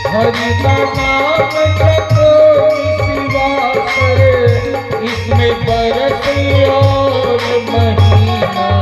हरि का नाम जपो निश्वास रे, इसमें बरस और महीना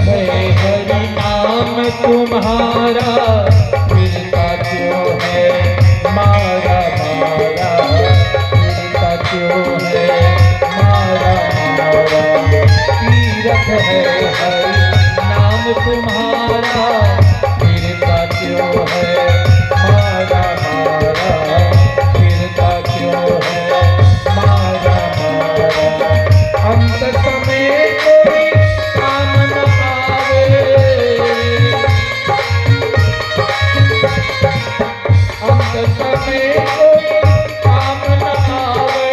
है हरि नाम तुम्हारा, फिरता क्यों है मारा मारा, फिरता क्यों है मारा मारा। तीरथ है हरि नाम तुम्हारा, फिरता क्यों है मारा मारा, फिरता क्यों है मारा मारा। अंत समय कोई काम न आवे, अंत समय कोई काम न आवे,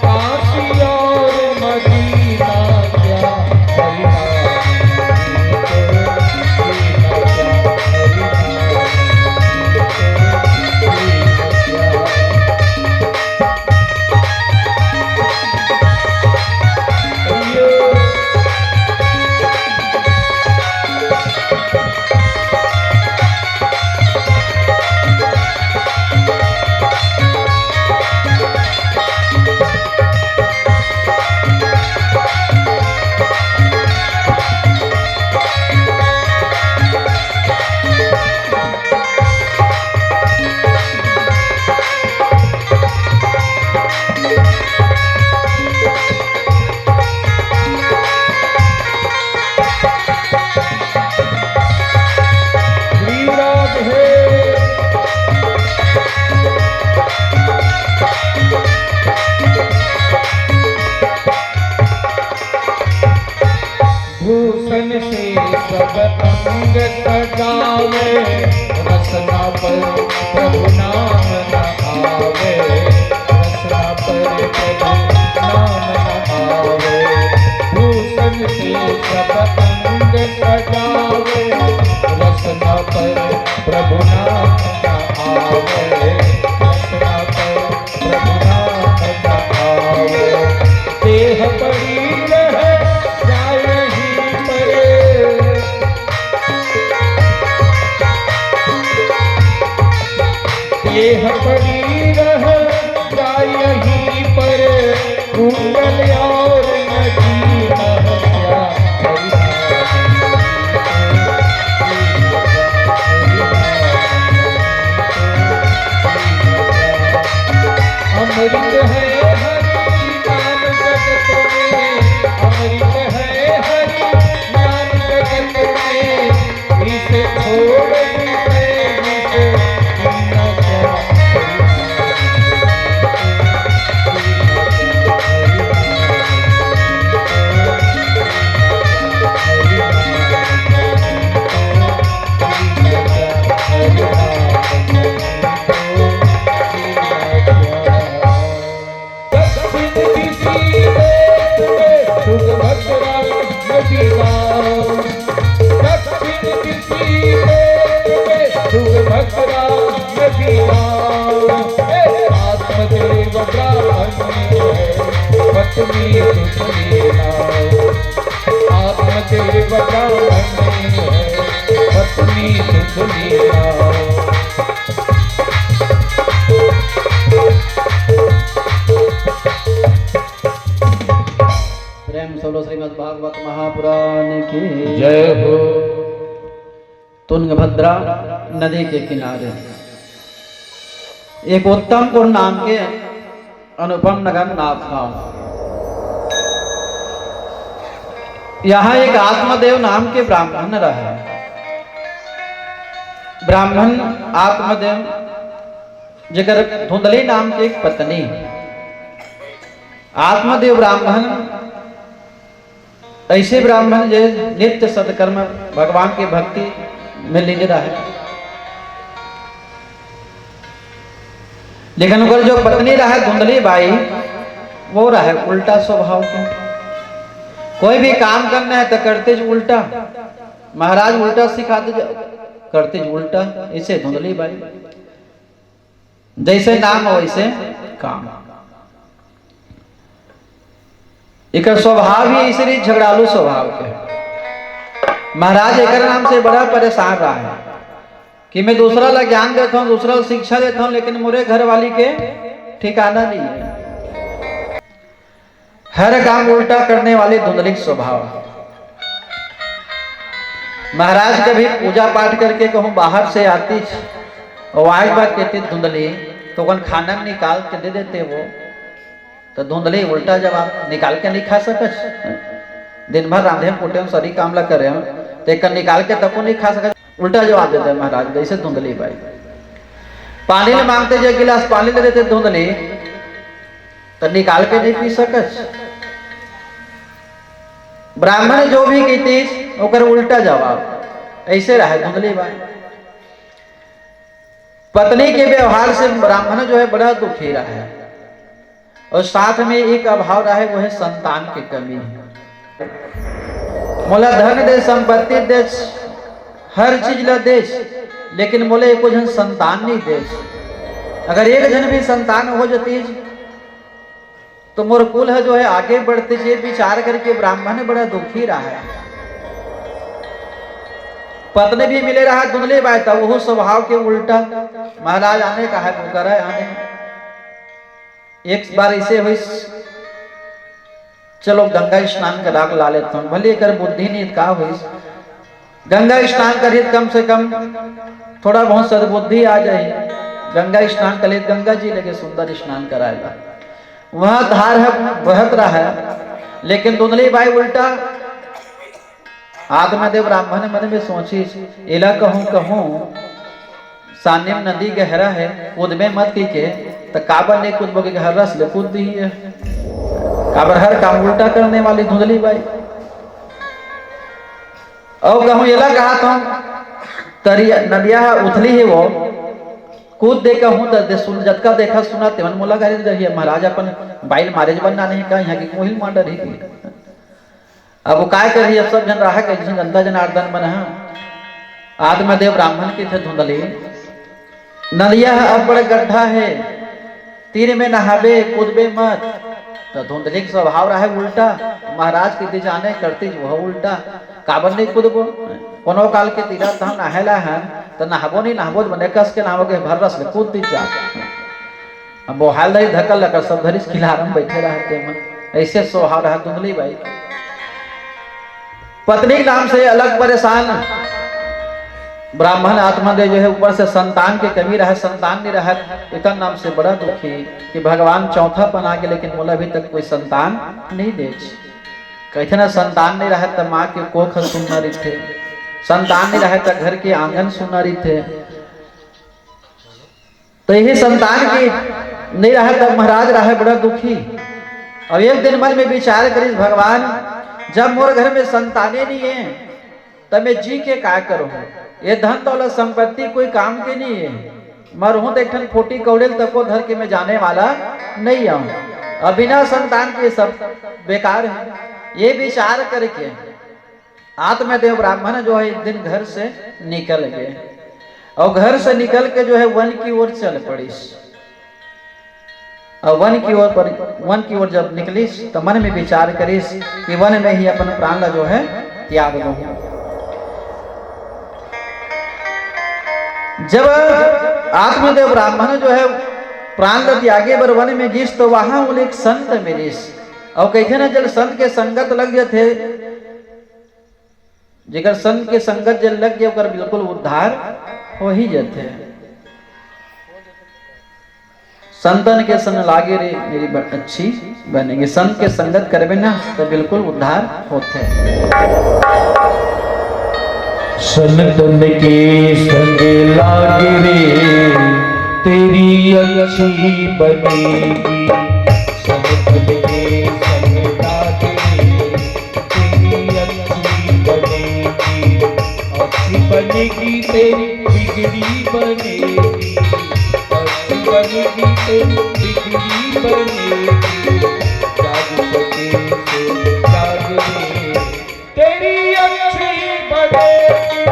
काशी और मदीना क्या हरि नाम तो जीना क्या, हरि नाम तो जीना क्या। गिरिराज है भूषण से सब अंग सजावे, रसना पर प्रभु नाम न आवे, रसना पर प्रभु नाम न आवे। भूषण से सब अंग सजावे, रसना पर प्रभु नाम न आवे, रसना पर प्रभु नाम न आवे। देह पड़ी रहे जाए ही परे, देह पड़ी रह जाए ही परे, कुंडल और नदी क्या हरि अमृत है हरि नाम जगत में, अमृत है हरि नाम जगत में, इसे छोड़ इसे जीना क्या हरि आत्मदेव ब्राह्मण पत्नी सुखली नाव, आत्मदेव ब्राह्मण पत्नी सुखली नाव। प्रेम सलो श्रीमद् भागवत महापुराण की जय हो। तुंगभद्रा नदी के किनारे एक उत्तमपुर नाम के अनुपम नगर नाथ था। यहाँ एक आत्मदेव नाम के ब्राह्मण रहे। ब्राह्मण आत्मदेव जगर धुंधली नाम की एक पत्नी। आत्मदेव ब्राह्मण ऐसे ब्राह्मण जो नित्य सत्कर्म भगवान की भक्ति में लीन रहे। लेकिन उनका जो पत्नी रहे धुंधली बाई, वो रहे उल्टा स्वभाव के। कोई भी काम करना है तो करते जो उल्टा, महाराज उल्टा सिखाते करते जो उल्टा। इसे धुंधली बाई जैसे नाम वैसे काम। एक स्वभाव ही इसलिए झगड़ालू स्वभाव के। महाराज एक नाम से बड़ा परेशान रहा है कि मैं दूसरा ला ज्ञान देता हूँ, दूसरा ला शिक्षा देता हूँ, लेकिन मेरे घर वाली के ठिकाना नहीं है। हर काम उल्टा करने वाले धुंधली स्वभाव। महाराज कभी पूजा पाठ करके कहूँ बाहर से आती और आज बात कहती धुंधली, तो कौन खाना निकाल के दे देते वो, तो धुंधली उल्टा जवाब निकाल के नहीं खा सकत। दिन भर रांधे पुटे सरी काम ला करे तो एक निकाल के तको नहीं खा सकत, उल्टा जवाब देते महाराज। जैसे धुंधली भाई पानी ले मांगते, जो गिलास पानी ले देते धुंधली, तो निकाल के नहीं पी सकत। ब्राह्मण जो भी कहती ओकर उल्टा जवाब, ऐसे रहे धुंधली भाई। पत्नी के व्यवहार से ब्राह्मण जो है बड़ा दुखी रहा है, और साथ में एक अभाव रहा है, वो है संतान की कमी। मोला धन दे, संपत्ति दे, हर चीज ला दे, लेकिन मोले एको जन संतान नहीं दे। अगर एक जन भी संतान हो जाती तो मोर कुल है जो है आगे बढ़ते, ये विचार करके ब्राह्मण बड़ा दुखी रहा है। पत्नी भी मिले रहा धुंधली बाई, तब वो स्वभाव के उल्टा महाराज आने का है वो करे आने। एक बार ऐसे हुई, चलो गंगा स्नान करा ला लेता हूँ, भले कर बुद्धि नहीं का हुई, गंगा स्नान करिए कम से कम थोड़ा बहुत सदबुद्धि आ जाए। गंगा स्नान करिए, गंगा जी लगे सुंदर स्नान कराएगा, वहां धार है बहत रहा है, लेकिन धुंधली बाई उल्टा आत्मदेव ब्राह्मण मन में सोची, इला कहूँ कहूँ सानिम नदी गहरा है, कूद में मत की के, तो काबर ने कूद बोगे हर रस ले कूद दी है। काबर हर काम उल्टा करने वाली धुंधली बाई। और कहूँ इला कहा तो तरिया नदिया उथली है वो, कूद दे कहूँ तो सुन जतका देखा सुना तेवन मोला गाड़ी रही महाराज अपन बाइल मारे बनना नहीं कहा, यहाँ की कोहिल मांडर ही थी। अब वो काय करी, अब सब जन रहा के गंगा जनार्दन बना आत्मदेव ब्राह्मण की थे धुंधली। नदिया अब बड़े गड्ढा है, तीर में नहाबे कूदबे मत, तो धुंधली का स्वभाव रहा है उल्टा। महाराज के दी जाने करती वह उल्टा, काबर नहीं कूदबो, कोनो काल के तीरा तो हम नहेला है, तो नहाबो नहीं नहाबो बने कस के नहाबो के भर रस में कूद दी जा। अब बोहाल नहीं धक्कल लगा सब धरिस खिलारम बैठे रहते मन, ऐसे स्वभाव रहा धुंधली भाई। पत्नी नाम से अलग परेशान ब्राह्मण आत्मदेव जो है, ऊपर से संतान की कमी रहा, संतान नहीं रहा, इतना नाम से बड़ा दुखी कि भगवान चौथा बना के, लेकिन मोला अभी तक कोई संतान नहीं दे। कहते ना संतान नहीं रहा तो माँ के कोख सुनना रही थे, संतान नहीं रहा तो घर के आंगन सुनना रही थे, तो यही संतान की नहीं रहा तब महाराज रहा बड़ा दुखी। और एक दिन मन में विचार करी, भगवान जब मोर घर में संतानें नहीं है तब मैं जी के क्या करूं, ये धन दौलत संपत्ति कोई काम के नहीं है, मरहूं तो एक ठन फोटी कौड़ेल तक को धर के मैं जाने वाला नहीं आऊं, अब बिना संतान के सब बेकार है। ये विचार करके आत्मदेव ब्राह्मण जो है एक दिन घर से निकल गए, और घर से निकल के जो है वन की ओर चल पड़ी। और वन की ओर जब निकली तो मन में विचार करीस कि वन में ही अपन प्राण जो है त्याग दूं। जब आत्मदेव ब्राह्मण जो है प्राण त्यागे बर वन में गिस, तो वहां वो एक संत मिलिस, और कहते ना जब संत के संगत लग गए थे, जेकर संत के संगत जब लग गए बिल्कुल उद्धार हो ही जाते हैं। संतन के संग लागे रे मेरी अच्छी बनेगी, संत के संगत करबे ना तो बिल्कुल उद्धार होते। संतन के संग लागे रे तेरी अच्छी बनेगी, संतन के संग लागे रे तेरी अच्छी बनेगी, अच्छी बनेगी तेरी बिगड़ी बनेगी, अच्छी बनेगी तेरी बिगड़ी बनेगी, जाग सके तो जाग रे तेरी अच्छी बनेगी,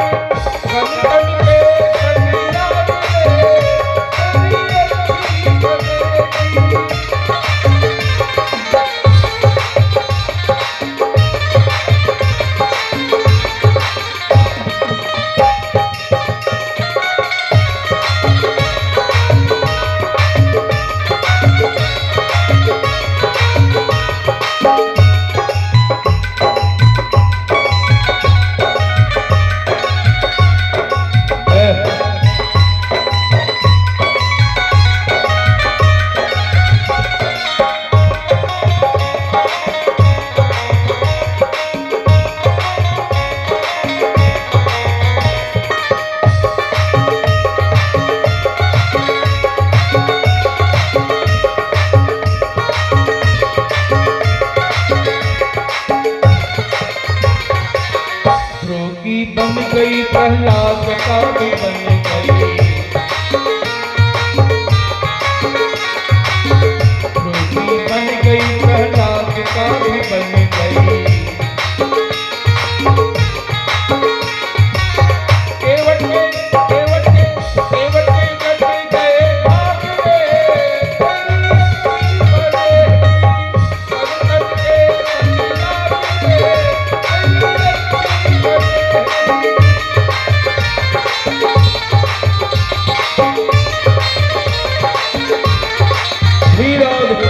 संतन के संग लागे रे तेरी अच्छी बनेगी। गई प्रहलाद का भी बन गई, रोटी बन गई प्रहलाद का भी बन गई। केवट के कट गए भाग रे, बड़े सब कट के संसार रे। वीराधि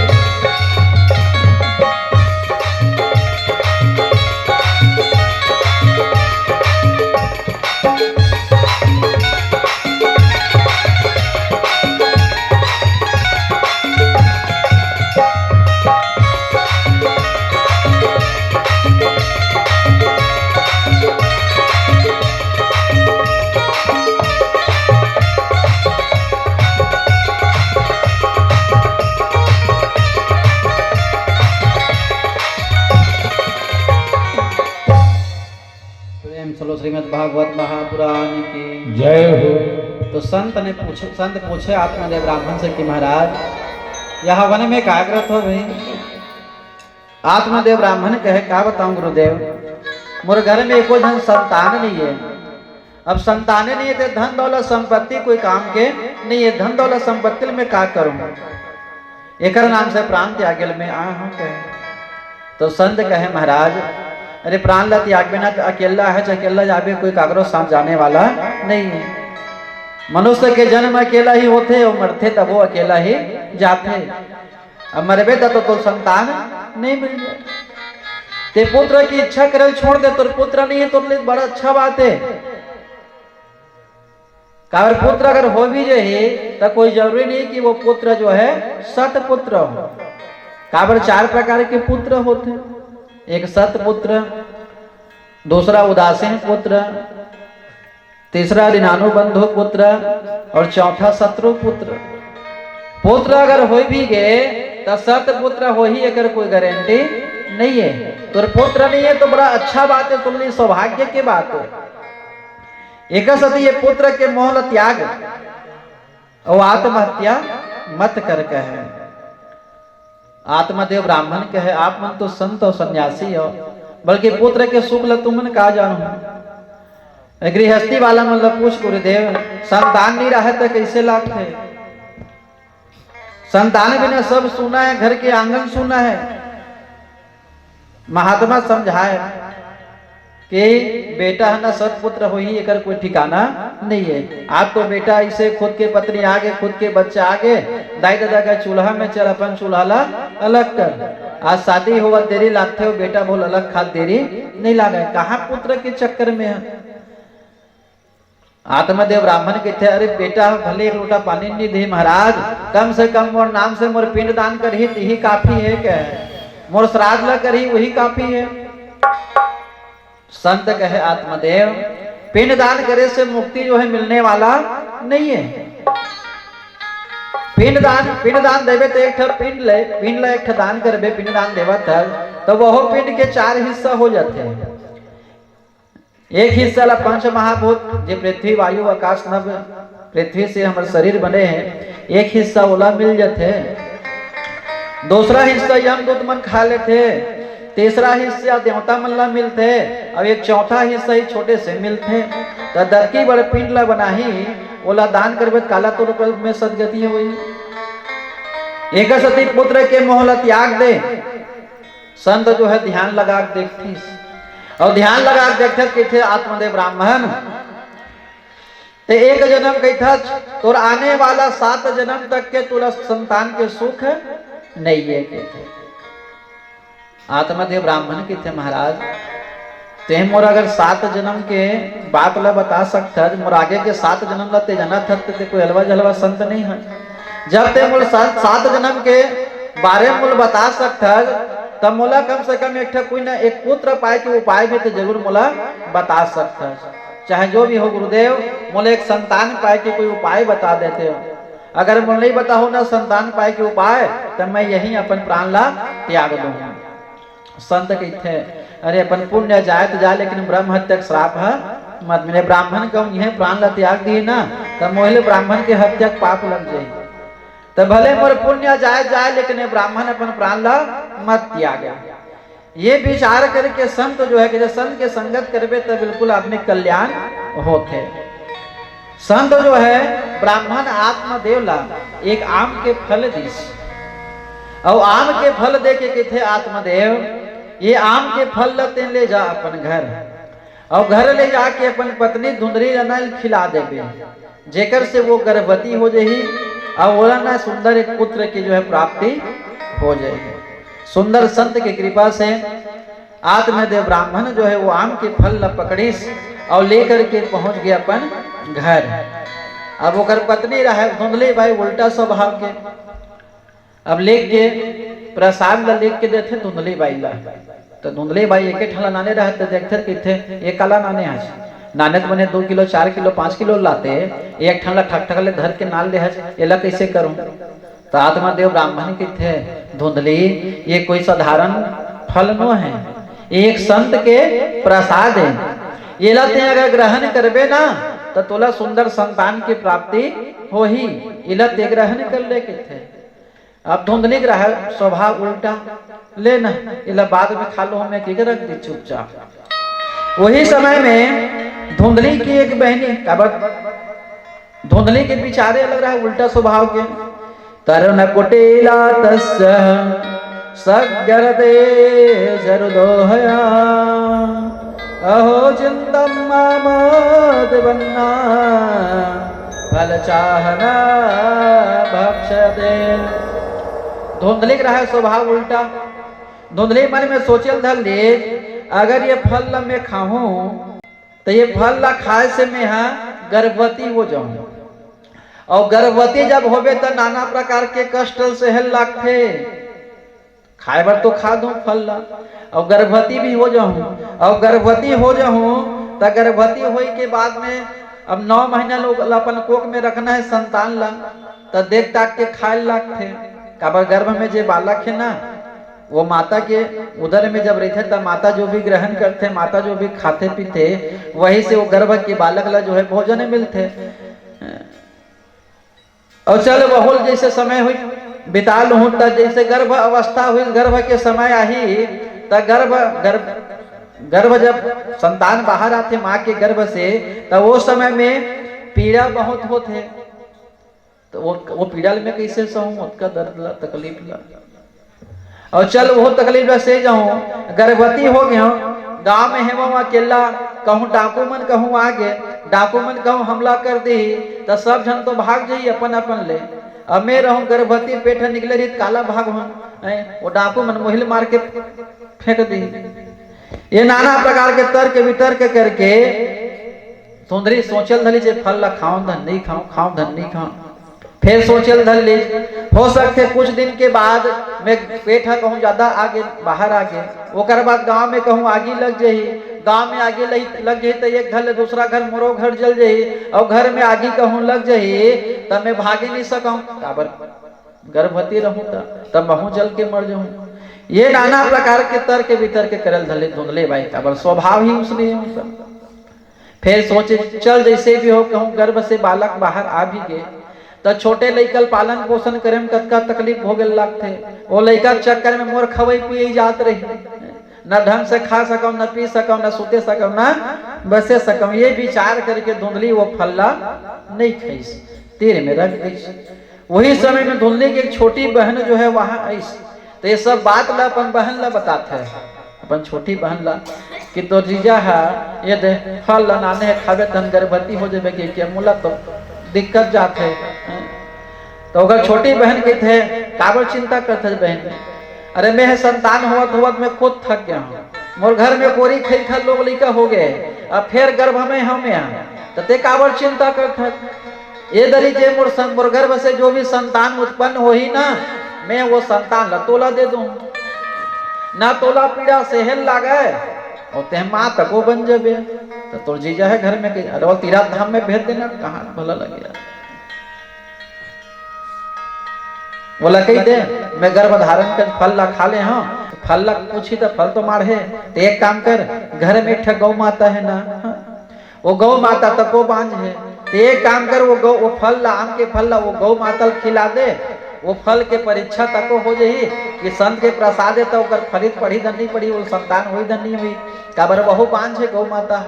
प्रेम चलो श्रीमद् भागवत महापुराण की जय हो। तो संत पूछे आत्मदेव ब्राह्मण से कि महाराज यह वन में क्या करत हो भाई? आत्मदेव ब्राह्मण कहे क्या बताऊं गुरुदेव, मोर घर में कोई धन संतान नहीं है। अब संताने नहीं है तो धन दौलत संपत्ति कोई काम के नहीं है। धन दौलत संपत्ति में क्या करूं? एक नाम से प्राण त्यागल में आ हूं कहे। तो संत कहे महाराज अरे प्राण ला त्याग बिना तो अकेला है, अकेला जाबे कोई कागरो साथ जाने वाला नहीं है। मनुष्य के जन्म अकेला ही होते और मरते तब वो अकेला ही जाते। अब मरबे तो संतान नहीं मिल जाए। ते पुत्र की इच्छा करे छोड़ दे, तो पुत्र नहीं है तो बड़ा अच्छा बात है। काबर पुत्र अगर हो भी जाए तो कोई जरूरी नहीं कि वो पुत्र जो है सत पुत्र हो। काबर 4 प्रकार के पुत्र होते, एक सत पुत्र, दूसरा उदासीन पुत्र, तीसरा ऋणानुबंधु पुत्र और चौथा शत्रु पुत्र। पुत्र अगर हो भी गए तो सत पुत्र हो ही अगर कोई गारंटी नहीं है। तो पुत्र नहीं है तो बड़ा अच्छा बात है, तुमने सौभाग्य की बात है। एक सती ये पुत्र के मोह त्याग और आत्महत्या मत कर कहे। आत्मदेव ब्राह्मण कहे आप मन तो संत और सन्यासी हो, बल्कि पुत्र के सुख ल तुमन का जानू। गृहस्थी वाला मतलब पूछ गुरुदेव संतान नहीं रहा तो कैसे लाभ है? संतान बिना सब सुना है, घर के आंगन सुना है। महात्मा समझाए कि बेटा है ना सतपुत्र हो ही एक कोई ठिकाना नहीं है। आप तो बेटा इसे खुद के पत्नी आगे, खुद के बच्चा आगे, दाई दादा का चूल्हा में चल अपन चूल्हा ला अलग कर। आज शादी हुआ देरी लाते हो, बेटा बोल अलग खा देरी नहीं लागे। कहाँ पुत्र के चक्कर में है? आत्मदेव ब्राह्मण के थे अरे बेटा भले एक लोटा पानी नहीं दे महाराज, कम से कम मोर नाम से मोर पिंड दान कर ही काफी है। क्या मोर श्राद्ध ला कर ही वही काफी है। संत कहे आत्मदेव पिंड दान करे से मुक्ति जो है मिलने वाला नहीं है। पिंड दान देवे तो एक पिंड ला एक दान करबे, पिंड दान देवा था तो वह पिंड के 4 हिस्सा हो जाते हैं। एक हिस्सा ला 5 महाभूत जो पृथ्वी वायु आकाश नभ पृथ्वी से हमारे शरीर बने हैं, एक हिस्सा ओला मिल जाते। दूसरा हिस्सा यमदूत मन खा लेते, तीसरा हिस्सा देवता मन ला मिलते, अब एक चौथा हिस्सा ही छोटे से मिलते। तो दरकी बड़े पिंड ला बनाही ओला दान करबे काला तो में सदगति हुई। एक सती पुत्र के मोहला त्याग दे। संत जो है ध्यान लगा देखती और ध्यान लगा देखते कि थे आत्मदेव ब्राह्मण तो एक जन्म कहता तो आने वाला 7 जन्म तक के तुला संतान के सुख नहीं है। आत्मदेव ब्राह्मण के थे महाराज ते मोर अगर 7 जन्म के बात ला बता सकता मोर आगे के 7 जन्म ला ते जाना था ते कोई हलवा जलवा संत नहीं है। जब ते मोर 7 जन्म के बारे में बता सकता तब मोला कम से कम एक कोई ना एक पुत्र पाए के उपाय भी तो जरूर मोला बता सकता। चाहे जो भी हो गुरुदेव मोले एक संतान पाए के कोई उपाय बता देते हो। अगर मोल नहीं बताओ ना संतान पाए के उपाय तब मैं यही अपन प्राण ला त्याग दूंगा। संत कहते अरे अपन पुण्य जाए तो जाए लेकिन ब्रह्म हत्या श्राप है मत मैंने ब्राह्मण कहूँ यह प्राण ला त्याग दिए ना तब मोहले ब्राह्मण के हत्या पाप लग जाए तो भले मोर पुण्य जाए जाए लेकिन ब्राह्मण अपन प्राण ला मत त्याग। ये विचार करके संत जो है कि जब संत के संगत करबे तो बिल्कुल आदमी कल्याण होते। संत जो है ब्राह्मण आत्मदेव ला एक आम के फल दीस और आम के फल दे के थे आत्मदेव ये आम के फल लते ले जा अपन घर और घर ले जाके अपन पत्नी धुंधरी अनल खिला देवे जेकर से वो गर्भवती हो जाही और बोला ना सुंदर एक पुत्र की जो है प्राप्ति हो जाएगी। सुंदर संत की कृपा से आत्मदेव ब्राह्मण जो है वो आम के फल ल पकड़ीस और लेकर के पहुंच गया अपन घर। अब वो पत्नी रहे धुंधली भाई उल्टा स्वभाव के अब लेके के प्रसाद ला लेके के देते धुंधली बाई ला तो धुंधली बाई एक ठला नाने रहते देखते किथे एक काला नाने आज नाने तो बने 2 किलो 4 किलो 5 किलो लाते एक ठला ठक ठकले धर के नाल ले एला कैसे करूं तो आत्मदेव ब्राह्मण के थे धुंधली ये कोई साधारण फल नो है एक संत के प्रसाद है ये लाते अगर ग्रहण करबे ना तो तोला सुंदर संतान की प्राप्ति हो ही इलत ग्रहण कर ले के थे। अब धुंधली ग्रह स्वभाव उल्टा लेना इला बाद में खा लो हमें की रख दी चुपचाप। वही समय में धुंधली की एक बहनी धुंधली के बिचारे अलग रहा उल्टा स्वभाव के तरुण कुटिला तस्य सगरदे जरुदोहया अहो चिंतम मामद बन्ना फल चाहना भक्षते। धुंधली रहा स्वभाव उल्टा धुंधली मन में सोचल धल ले अगर ये फल ला मैं खाऊं तो ये फल ला खाए से मैं यहाँ गर्भवती हो जाऊं और गर्भवती जब होबे तो नाना प्रकार के कष्ट सहल लागते खाए बर तो खा दूं फल ला और गर्भवती भी हो जाऊं और गर्भवती हो जाऊं तो गर्भवती होई के बाद में अब 9 महीना लोग अपन कोख में रखना है संतान ला तो देख ताक के खाए लागते काबर गर्भ में जो बालक है ना वो माता के उदर में जब रहते तब माता जो भी ग्रहण करते माता जो भी खाते पीते वही से वो गर्भ के बालक ला जो है भोजन मिलते। और चल बहुल जैसे समय हुई बिता लूँ तब जैसे गर्भ अवस्था हुई गर्भ के समय आई तब गर्भ जब संतान बाहर आते माँ के गर्भ से तब वो समय में पीड़ा बहुत होते तो वो पीड़ा में कैसे सहूं उसका दर्द ला तकलीफ ला और चल वो तकलीफ से जाऊं गर्भवती हो गया गांव में है वो अकेला कहूँ डाकू मन कहूँ आगे डाकू मन कहूँ हमला कर दी तो सब जन तो भाग जाइए अपन अपन ले अब मैं रहूं गर्भवती पेट निकले रही काला भाग वो डाकू मन मोहिल मार के फेंक दी। ये नाना प्रकार के तर्क वितर्क करके सुंदरी सोचल धली जे फल ला खाऊं धन नहीं खाऊं खाऊं धन नहीं खाऊं फिर सोचल धल ली हो सकते कुछ दिन के बाद मैं पेट कहूँ ज्यादा आगे बाहर आगे ओकर बाद गांव में कहूँ आगे लग जाही गांव में आगे लग जाही तो एक घर दूसरा घर मोरो घर जल जाही और घर में आगे कहूँ लग जाही तब मैं भागे नहीं सकूं काबर गर्भवती रहूं तब महू जल के मर जाऊं। ये नाना प्रकार के तर्क वितर्क करल धले धुंधले भाई काबर स्वभाव ही उसने फिर सोचे चल जैसे भी हो कहूँ गर्भ से बालक बाहर आ भी गए तो छोटे लइकल पालन पोषण करे में कतका तकलीफ हो गए लगते वो लइका चक्कर में मोर खवई पिए जात रही न ढंग से खा सकूं न पी सकूं न सुते सकूं न बसे सकूं ये विचार करके धुंधली वो फल्ला नहीं खाईस तीर में रख दी। वही समय में धुंधली की एक छोटी बहन जो है वहां आई तो ये सब बात ला अपन बहन ला बताते है अपन छोटी बहन ला कि तो जीजा है ये दे फल ला नाने खावे तन गर्भवती हो जाए के मुला तो दिक्कत जाते है। तो अगर छोटी बहन के थे काबर चिंता करते बहन अरे मैं संतान होवत मैं खुद थक गया हूँ मोर घर में कोरी खेल खा लोग लिखा हो गए अब फिर गर्भ में हम यहाँ तो ते काबर चिंता करते ये दरी जे मोर गर्भ से जो भी संतान उत्पन्न हो ही ना मैं वो संतान ला तोला दे दूं ना तोला पीड़ा सेहल लागे और ते माँ तको बन जाबे तो तोर जीजा है घर में अरे तीरथ धाम में भेज देना कहाँ भला लगे बोला कही दे मैं गर्भ धारण कर फल ला खा ले हाँ फल ला पूछी तो फल तो मार है तो एक काम कर घर में एक गौ माता है ना वो गौ माता तको बांझ है, तो एक काम कर, वो फल ला, आम के फल ला वो गौ माता खिला दे, वो फल के परीक्षा तको हो जाही कि संत के प्रसाद तो ओकर फलित पढ़ी धन नहीं पड़ी, वो संतान हुई धन नहीं हुई, काबर बहु बांझ है गौ माता,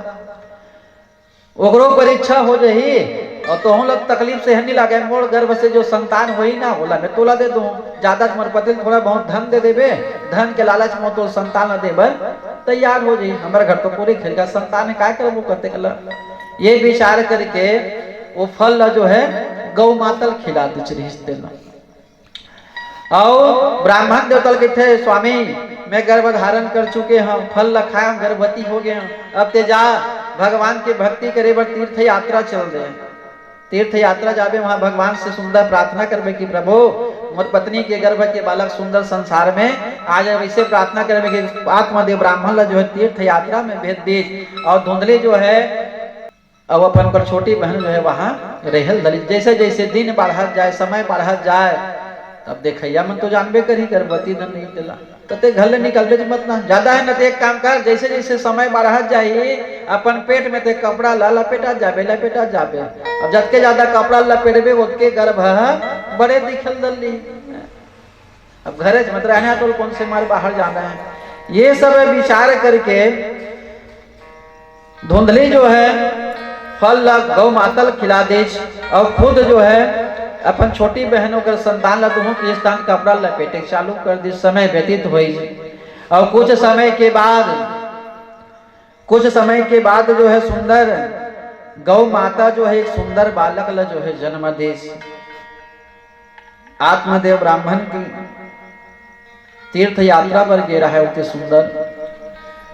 ओकरो परीक्षा हो जाही और तोहू लोग तकलीफ से नहीं लगे, मोर गर्भ से जो संतान हुई ना बोला मैं तोला दे दूं, ज्यादा तुम्हार पति थोड़ा बहुत धन दे देबे, धन के लालच में तो संतान देबर तैयार हो जाई, हमारे घर तो पूरी खेल का संतान है, क्या कर वो करते कल, ये विचार करके वो फल जो है गौ मातल खिला दे। और ब्राह्मण देवतल के थे स्वामी मैं गर्भ धारण कर चुके हैं, फल लखाए हम गर्भवती हो गए हैं, अब ते जा भगवान की भक्ति करे बर तीर्थ यात्रा चल रहे, तीर्थ यात्रा जाबे वहां भगवान से सुंदर प्रार्थना करबे कि प्रभु मोर पत्नी के गर्भ के बालक सुंदर संसार में आज वैसे प्रार्थना करबे कि आत्मदेव ब्राह्मण ला जो है तीर्थ यात्रा में भेज दीज, और धुंधली जो है अब अपन पर छोटी बहन जो है वहां रहल दलित, जैसे जैसे दिन बढ़त जाए समय बढ़त जाए तब देखैया मन तो जानबे करी गर्भवती धन नहीं दिला, तो ते घर ले निकलबे मत ना, ज्यादा है ना तो एक काम कर, जैसे जैसे समय बढ़त जाए अपन पेट में ते कपड़ा ला लपेटा जाबे, अब जतके ज्यादा कपड़ा लपेटबे उतके गर्भ बड़े दिखल दली, अब घरे मत रहना तो कौन से मार बाहर जाना है, ये सब विचार करके धुंधली जो है फल गौ मातल खिला दे, और खुद जो है अपन छोटी बहनों का संतान ला दोनों के स्थान कपड़ा लपेटे चालू कर दी, समय व्यतीत हुई, और कुछ समय के बाद जो है सुंदर गौ माता जो है एक सुंदर बालक ला जो है जन्म दे, आत्मदेव ब्राह्मण की तीर्थ यात्रा पर गिरा है, उतने सुंदर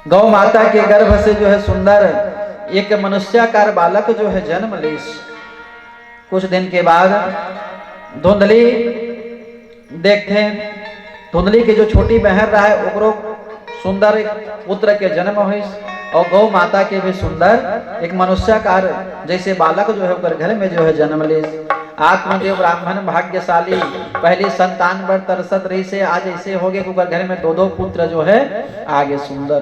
गौ माता के गर्भ से जो है सुंदर एक मनुष्याकार बालक जो है जन्म ले। कुछ दिन के बाद धुंधली देखते धुंधली के जो छोटी बहन रहा है ओकरो सुंदर एक पुत्र के जन्म हुई, और गौ माता के भी सुंदर एक मनुष्याकार जैसे बालक जो है ओकर घर में जो है जन्म ले। आत्मदेव ब्राह्मण भाग्यशाली पहली संतान पर तरसत रही से आज ऐसे हो गए ओकर घर में दो पुत्र जो है आगे सुंदर।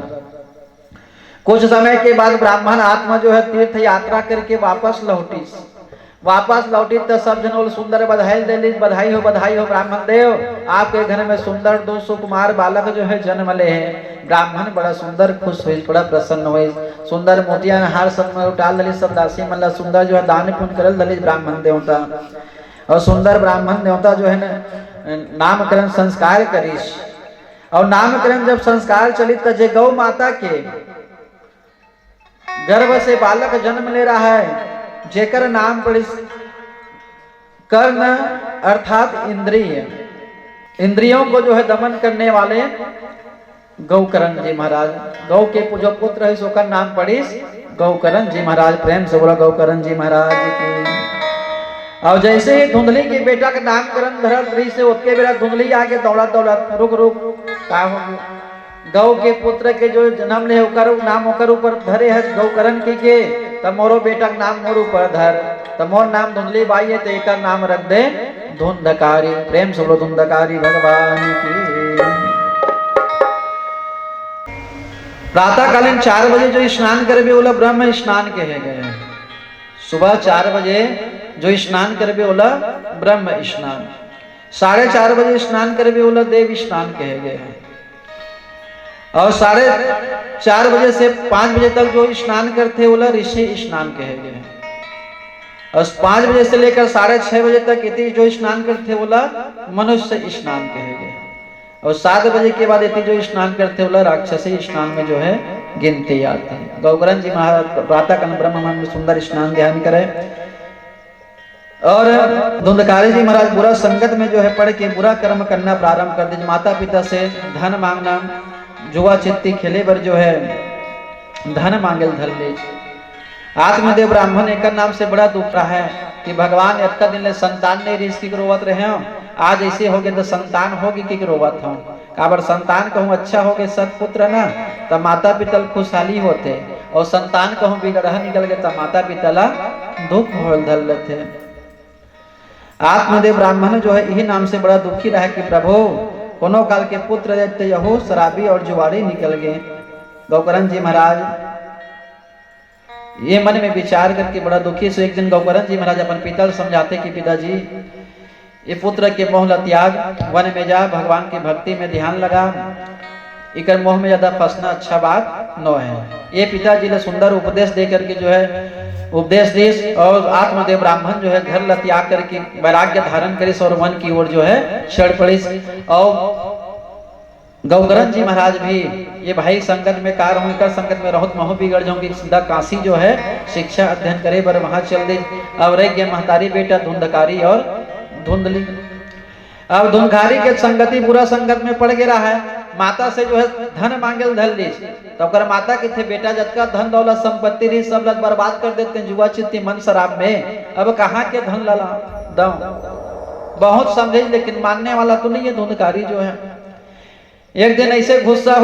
कुछ समय के बाद ब्राह्मण आत्मा जो है तीर्थ यात्रा करके वापस लौटी तो सब जन सुंदर बधाई हो ब्राह्मण देव आपके घर में सुंदर दो सुकुमार बालक जो है जन्म ले हैं। ब्राह्मण बड़ा सुंदर खुश हुई, बड़ा प्रसन्न हुई, सुंदर मोतिया हार सब उठाल दली, सब दासी मतलब सुंदर जो है दान पुण्य करल दली ब्राह्मण देवता, और सुंदर ब्राह्मण देवता जो है न नामकरण संस्कार करीश, और नामकरण जब संस्कार चली तो जे गौ माता के गर्भ से बालक जन्म ले रहा है जेकर नाम पड़ी कर्ण अर्थात इंद्रियों को जो है दमन करने वाले गौकरण जी महाराज, गौ के जो पुत्र है उसका नाम पड़ी गौकरण जी महाराज। प्रेम से बोला गौकरण जी महाराज की। और जैसे ही धुंधली के बेटा का नामकरण धरल रही से उसके बेटा धुंधली आगे दौड़ा रुक का हो गौ के पुत्र के जो जन्म ले होकर नाम होकर ऊपर धरे है गौकरण के तब मोरो बेटा का नाम मोर ऊपर धर, तब मोर नाम धुंधली बाई है तो एक नाम रख दे धुंधकारी। प्रेम से बोलो धुंधकारी भगवान की। प्रातःकालीन 4 बजे जो स्नान करबे बोला ब्रह्म स्नान कहे गए, सुबह 4 बजे जो स्नान करबे बोला ब्रह्म स्नान, 4:30 बजे स्नान करबे बोला देव स्नान कहे गए, और 4:30 बजे से 5 बजे तक जो स्नान करते बोला ऋषि स्नान कहे गए, और 5 बजे से लेकर 6:30 बजे तक इति जो स्नान करते बोला मनुष्य स्नान कहे गए, और 7 बजे के बाद इति जो स्नान करते बोला राक्षसी स्नान में जो है गिनती आती है। गौकरण जी महाराज प्रातःकाल ब्रह्म में सुंदर स्नान ध्यान करे, और धुंधकारी जी महाराज बुरा संगत में जो है पढ़ के बुरा कर्म करना प्रारंभ कर दीजिए, माता पिता से धन मांगना, जुआ चित्ती खेले पर जो है धन मांगल धर ले। आत्मदेव ब्राह्मण एक नाम से बड़ा दुख रहा है कि भगवान इतना दिन ले संतान नहीं रही इसकी रोवत रहे हो, आज ऐसे हो गए तो संतान होगी कि रोवत हो, काबर संतान कहूँ अच्छा हो गए सतपुत्र ना तब माता पिता खुशहाली होते, और संतान कहूँ बिगड़हा निकल गए तब माता पिता ला दुख हो धर लेते। आत्मदेव ब्राह्मण जो है यही नाम से बड़ा दुखी रहा कि प्रभु कोनो काल के पुत्र जब यहो शराबी और जुआरी निकल गए। गौकरण जी महाराज ये मन में विचार करके बड़ा दुखी से एक दिन गौकरण जी महाराज अपन पिता से समझाते कि पिताजी ये पुत्र के मोह ल त्याग, वन में जा, भगवान की भक्ति में ध्यान लगा, इकर मोह में ज्यादा फंसना अच्छा बात न है। ये पिताजी ने सुंदर उपदेश दे करके जो है उपदेश देश और आत्मदेव ब्राह्मण जो है घर ल त्याग करके वैराग्य धारण करिस और वन की ओर जो है चढ़ पड़िस। और गौकरण जी महाराज भी ये भाई संगत में कार हूँ, कर संगत में रहो महु बिगड़ जाऊंगी, सीधा काशी जो है शिक्षा अध्ययन करे बर वहां चल दे। अब रह गया महतारी बेटा धुंधकारी और धुंधली। अब धुंधकारी के संगति बुरा संगत में पड़ गया है, माता से जो है धन मांगे धल ली। तो कर माता के थे बेटा जतका धन दौलत संपत्ति रही सब लग बर्बाद कर देते हैं जुआ चित्ती मन शराब में, अब कहाँ के धन लला दो। बहुत समझे लेकिन मानने वाला तो नहीं है धुंधकारी जो है। एक दिन ऐसे गुस्सा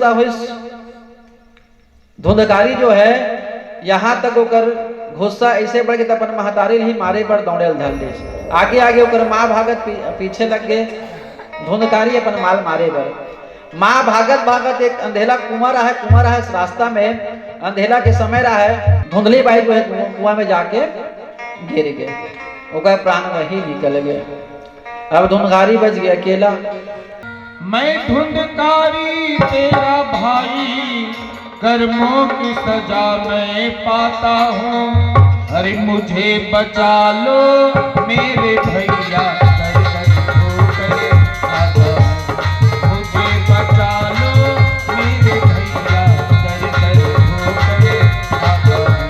हुई धुंधकारी जो है, यहाँ तक ओकर गुस्सा ऐसे बढ़ गया अपन महतारी ही मारे पर दौड़ेल धल दे। आगे आगे ओकर माँ भागत पीछे लग गए, धुंधकारी अपन माल मारे बर। माँ भागत भागत एक अंधेला कुआं है इस रास्ता में, अंधेला के समय रहा है, धुंधली बाई जो है कुआं में जाके गिर गए, ओकर प्राण वही निकल गए। अब धुंधकारी बच गया अकेला। मैं धुंधकारी तेरा भाई, कर्मों की सजा मैं पाता हूँ, अरे मुझे बचा लो मेरे भैया, कर ठोकर आता हूँ। मुझे बचा लो मेरे भैया, कर ठोकर आता हूँ।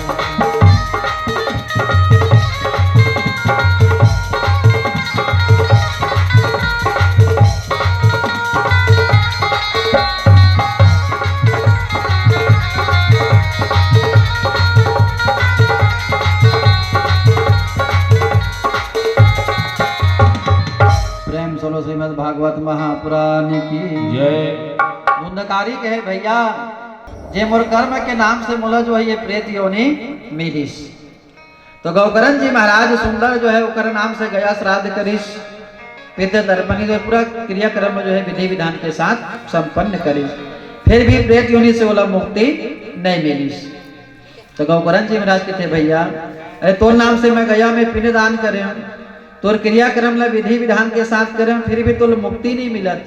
श्रीमद् भागवत महापुराण की जय। धुंधकारी कहे भैया जे मोर कर्म के नाम से मोला जो है ये प्रेत योनि मिलिस। तो गौकरण जी महाराज सुंदर जो है ओकर नाम से गया श्राद्ध करिस, पितृ तर्पणी जो पूरा क्रियाक्रम जो है विधि विधान के साथ संपन्न करिस, फिर भी प्रेत योनि से ओला मुक्ति नहीं मिलिस। तो गौकरण जी महाराज कहते भैया अरे तोर नाम से मैं गया में पिंड दान करे, तोर क्रियाक्रम ला विधि विधान के साथ करें, फिर भी तो मुक्ति नहीं मिलत।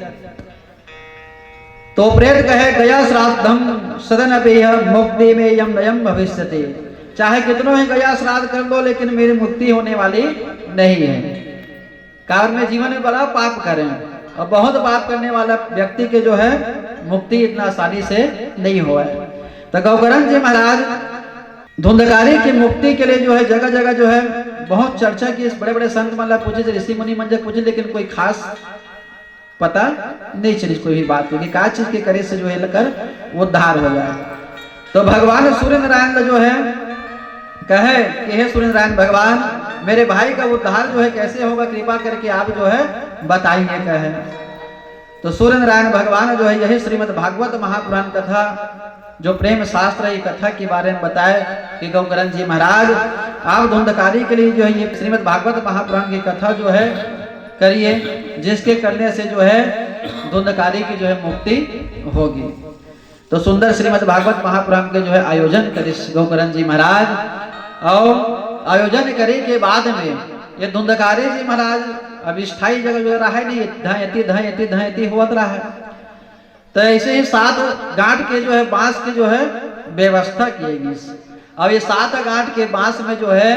तो प्रेत कहे गया श्राद्धम सदन अपेय मुक्ति में यम नयम भविष्यति। चाहे कितनों ही गया श्राद्ध कर लो लेकिन मेरी मुक्ति होने वाली नहीं है, कारण में जीवन में बड़ा पाप करें और बहुत पाप करने वाला व्यक्ति के जो है मुक्ति इतना आसानी से नहीं हुआ है। तो गौकरण जी महाराज धुंधकारी की मुक्ति के लिए जो है जगह जगह जो है बहुत चर्चा की, बड़े बड़े संत मतलब पूछे, ऋषि मुनि मंजर पूछे, लेकिन कोई खास पता नहीं चली कोई भी बात होगी क्या चीज के करे से जो है लेकर वो उद्धार हो जाए। तो भगवान सूर्य नारायण जो है कहे कि हे सूर्य नारायण भगवान मेरे भाई का उद्धार जो है कैसे होगा, कृपा करके आप जो है बताइए कहे। तो सूर्य नारायण भगवान जो है यही श्रीमद् भागवत महापुराण कथा जो प्रेम शास्त्र ये कथा के बारे में बताए कि गौकरण जी महाराज आप धुंधकारी के लिए जो है ये श्रीमद् भागवत महापुराण की कथा जो है करिए, जिसके करने से जो है धुंधकारी की जो है मुक्ति होगी। तो सुंदर श्रीमद् भागवत महापुराण के जो है आयोजन करे गौकरण जी महाराज। और आयोजन करे के बाद में ये धुंधकारी जी महाराज अब स्थायी जगह जो रहा है नहीं, धयती होत रहा है। तो ऐसे ही 7 गांठ के जो है बांस की जो है व्यवस्था की गई। अब ये 7 गांठ के बांस में जो है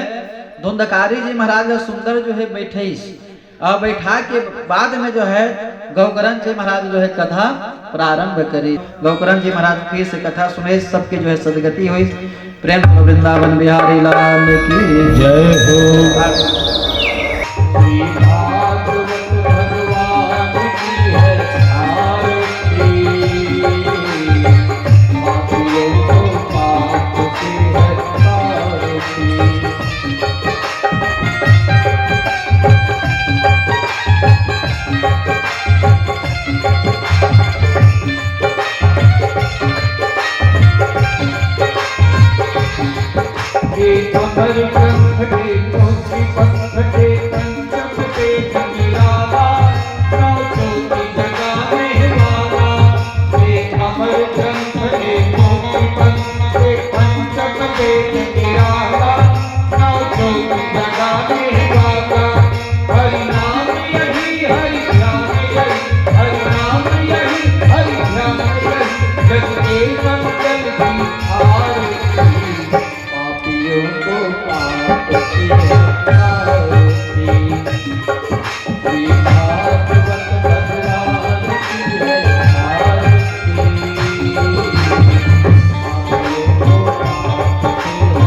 धुंधकारी जी महाराज सुंदर जो है बैठे, और बैठा के बाद में जो है गौकरण जी महाराज जो है कथा प्रारंभ करी। गौकरण जी महाराज फिर से कथा सुने, सबके जो है सदगति हुई। प्रेम वृंदावन बिहारी लाल की जय हो। भगवान की है आरती, पापियों को पाप से है तारती। अमर ग्रंथ के चौकी पंथ के पंचम के निराला, नौचों की जगाने वाला। अमर ग्रंथ के चौकी पंथ के पंचम के कंचन की आरती पापियों को पाप से आरती श्री भागवत भगवान की है आरती पापियों को पाप से आरती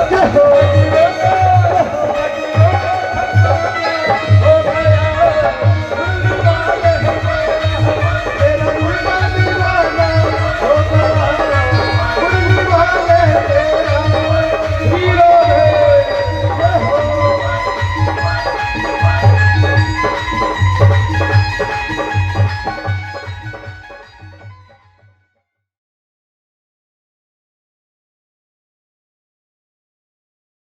जय हो